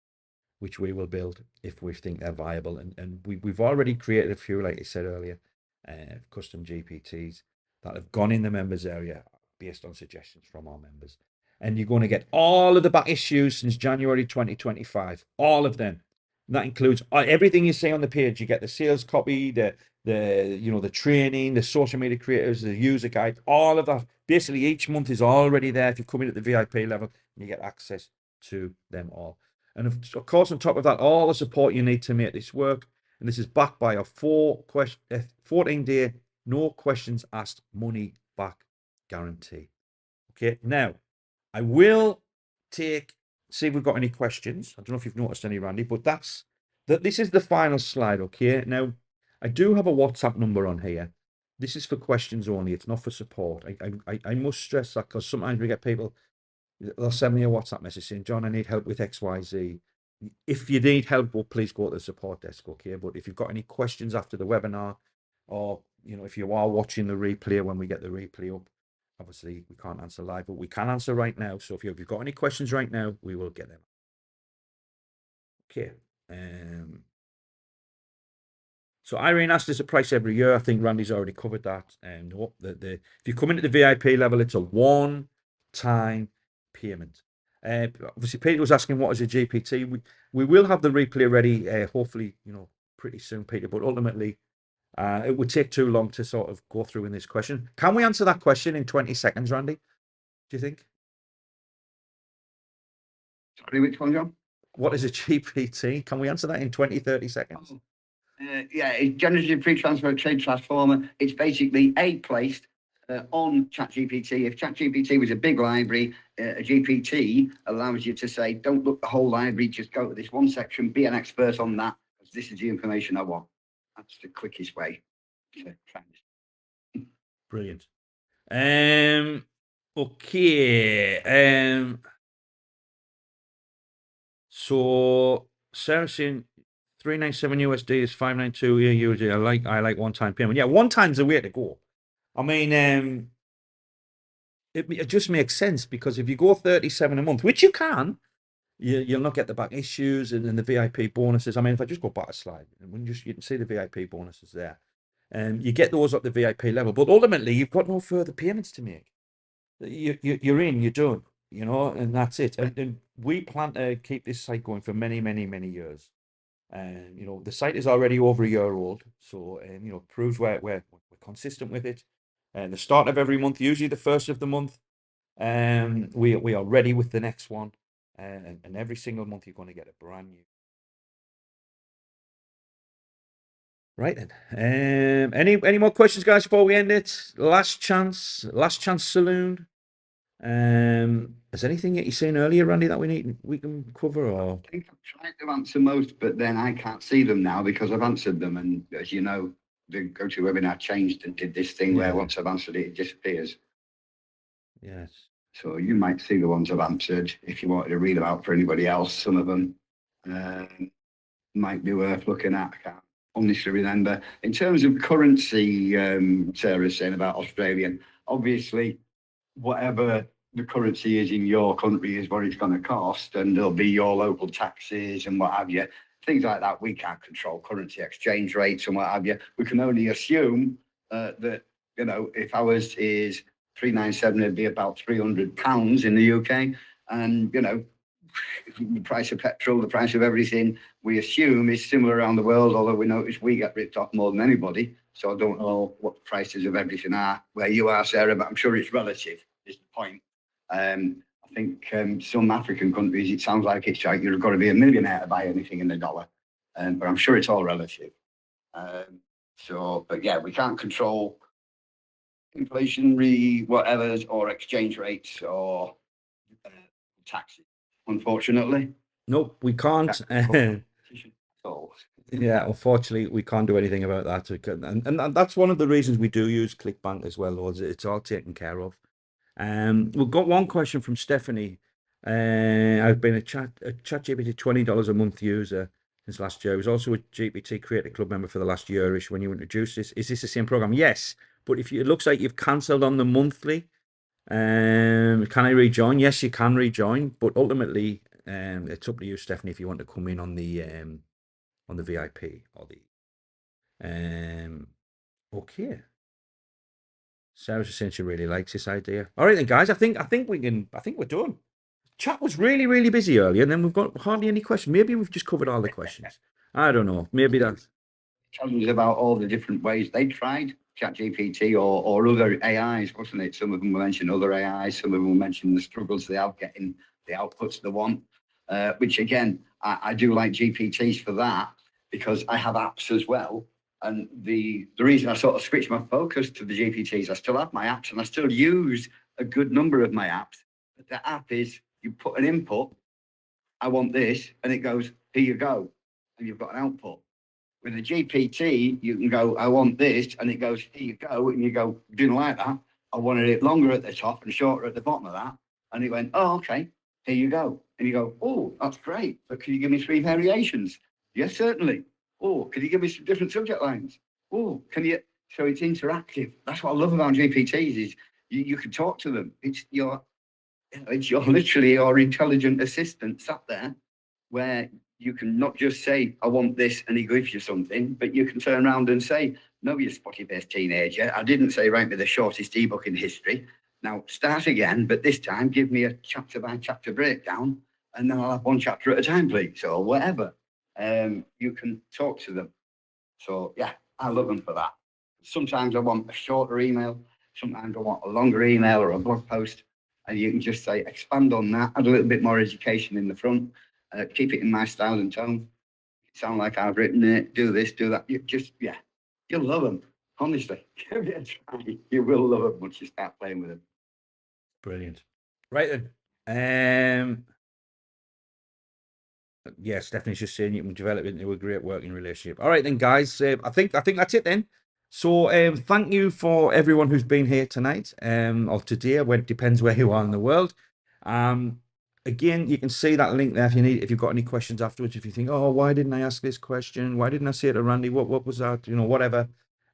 which we will build if we think they're viable. And we've already created a few, like I said earlier, custom GPTs that have gone in the members area based on suggestions from our members. And you're going to get all of the back issues since January 2025, all of them. And that includes everything you see on the page. You get the sales copy, the training, the social media creators, the user guide, all of that. Basically, each month is already there. If you come in at the VIP level, you get access to them all. And of course, on top of that, all the support you need to make this work. And this is backed by a 14-day, no questions asked, money back guarantee. Okay, now I will see if we've got any questions. I don't know if you've noticed any, Randy, but this is the final slide. Okay, now I do have a WhatsApp number on here. This is for questions only. It's not for support. I must stress that, because sometimes we get people, they'll send me a WhatsApp message saying, John, I need help with XYZ. If you need help, well, please go to the support desk, okay? But if you've got any questions after the webinar, or, you know, if you are watching the replay when we get the replay up, obviously we can't answer live, but we can answer right now. So if you've got any questions right now, we will get them. Okay. So Irene asked us a price every year. I think Randy's already covered that. And if you come into the VIP level, it's a one-time payment. Obviously, Peter was asking what is a GPT. We will have the replay ready, hopefully, you know, pretty soon, Peter. But ultimately, it would take too long to sort of go through in this question. Can we answer that question in 20 seconds, Randy? Do you think? Sorry, which one, John? What is a GPT? Can we answer that in 20, 30 seconds? Yeah, it's generative pre-transfer trade transformer. It's basically placed on ChatGPT. If ChatGPT was a big library, a GPT allows you to say, don't look the whole library, just go to this one section, be an expert on that, because this is the information I want. That's the quickest way to try this. Brilliant. Okay. So Sarah's saying 397 USD is 592 USD. I like one-time payment. Yeah, one time's the way to go. I mean, it just makes sense, because if you go 37 a month, which you can, you'll not get the back issues and the VIP bonuses. I mean, if I just go back a slide, and you can see the VIP bonuses there. You get those at the VIP level, but ultimately you've got no further payments to make. You're in, you're done, and that's it. And we plan to keep this site going for many, many, many years. And the site is already over a year old, so proves we're consistent with it. And the start of every month, usually the first of the month, we are ready with the next one. And every single month you're going to get a brand new. Right then. Any more questions, guys, before we end it? Last chance saloon. Is anything that you seen earlier, Randy, that we can cover? Or I think I've tried to answer most, but then I can't see them now because I've answered them. And as you know, the GoToWebinar changed and did this thing where once I've answered it, it disappears. Yes. So you might see the ones I've answered if you wanted to read them out for anybody else. Some of them might be worth looking at. I can't honestly remember. In terms of currency, Sarah's saying about Australian, obviously, whatever the currency is in your country is what it's going to cost, and there'll be your local taxes and what have you. Things like that, we can't control currency exchange rates and what have you. We can only assume that, if ours is 397, it'd be about £300 in the UK. And, the price of petrol, the price of everything, we assume is similar around the world, although we notice we get ripped off more than anybody. So I don't know what the prices of everything are where you are, Sarah, but I'm sure it's relative, is the point. I think some African countries, it sounds like it's like you've got to be a millionaire to buy anything in the dollar. But I'm sure it's all relative. But yeah, we can't control inflationary whatevers or exchange rates or taxes, unfortunately. Nope, we can't. Yeah, unfortunately, we can't do anything about that. And that's one of the reasons we do use ClickBank as well, Lords. It's all taken care of. We've got one question from Stephanie. I've been a ChatGPT $20 a month user since last year. I was also a GPT Creator Club member for the last year-ish when you introduced this. Is this the same program? Yes, but it looks like you've cancelled on the monthly. Can I rejoin? Yes, you can rejoin, but ultimately, it's up to you, Stephanie, if you want to come in on the VIP or the okay. Sarah's just saying she really likes this idea. All right then, guys. I think we're done. Chat was really, really busy earlier, and then we've got hardly any questions. Maybe we've just covered all the questions. I don't know. Maybe that's challenge about all the different ways they tried ChatGPT or other AIs, wasn't it? Some of them mentioned other AIs, some of them mentioned the struggles they have getting the outputs they want, which again, I do like GPTs for that because I have apps as well. And the reason I sort of switched my focus to the GPTs, I still have my apps and I still use a good number of my apps. But the app is you put an input, I want this, and it goes, here you go. And you've got an output. With a GPT, you can go, I want this, and it goes, here you go. And you go, didn't like that. I wanted it longer at the top and shorter at the bottom of that. And it went, oh, okay, here you go. And you go, oh, that's great. But can you give me 3 variations? Yes, certainly. Oh, can you give me some different subject lines? Oh, can you? So it's interactive. That's what I love about GPTs is you can talk to them. It's your literally your intelligent assistant sat there where you can not just say, I want this, and he gives you something, but you can turn around and say, no, you spotty-faced teenager. I didn't say write me the shortest ebook in history. Now start again, but this time give me a chapter by chapter breakdown, and then I'll have one chapter at a time, please, or whatever. You can talk to them. So yeah, I love them for that. Sometimes I want a shorter email. Sometimes I want a longer email or a blog post. And you can just say, expand on that, add a little bit more education in the front. Keep it in my style and tone. Sound like I've written it. Do this, do that. You just, yeah, you'll love them. Honestly, give it a try. You will love them once you start playing with them. Brilliant. Right then. Yeah, Stephanie's just saying you can develop it into a great working relationship. All right then, guys. I think that's it then. So thank you for everyone who's been here tonight, or today, when it depends where you are in the world. Again, you can see that link there if you've got any questions afterwards. If you think, oh, why didn't I ask this question? Why didn't I say it to Randy? What was that? You know, whatever.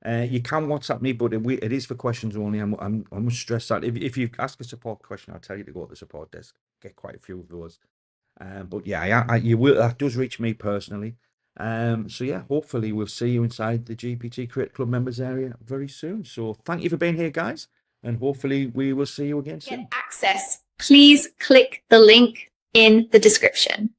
You can WhatsApp me, but it is for questions only. I must stress that if you ask a support question, I'll tell you to go to the support desk. Get quite a few of those. But yeah, you will. That does reach me personally. So yeah, hopefully we'll see you inside the GPT Creator Club members area very soon. So thank you for being here, guys, and hopefully we will see you again soon. Get access, please click the link in the description.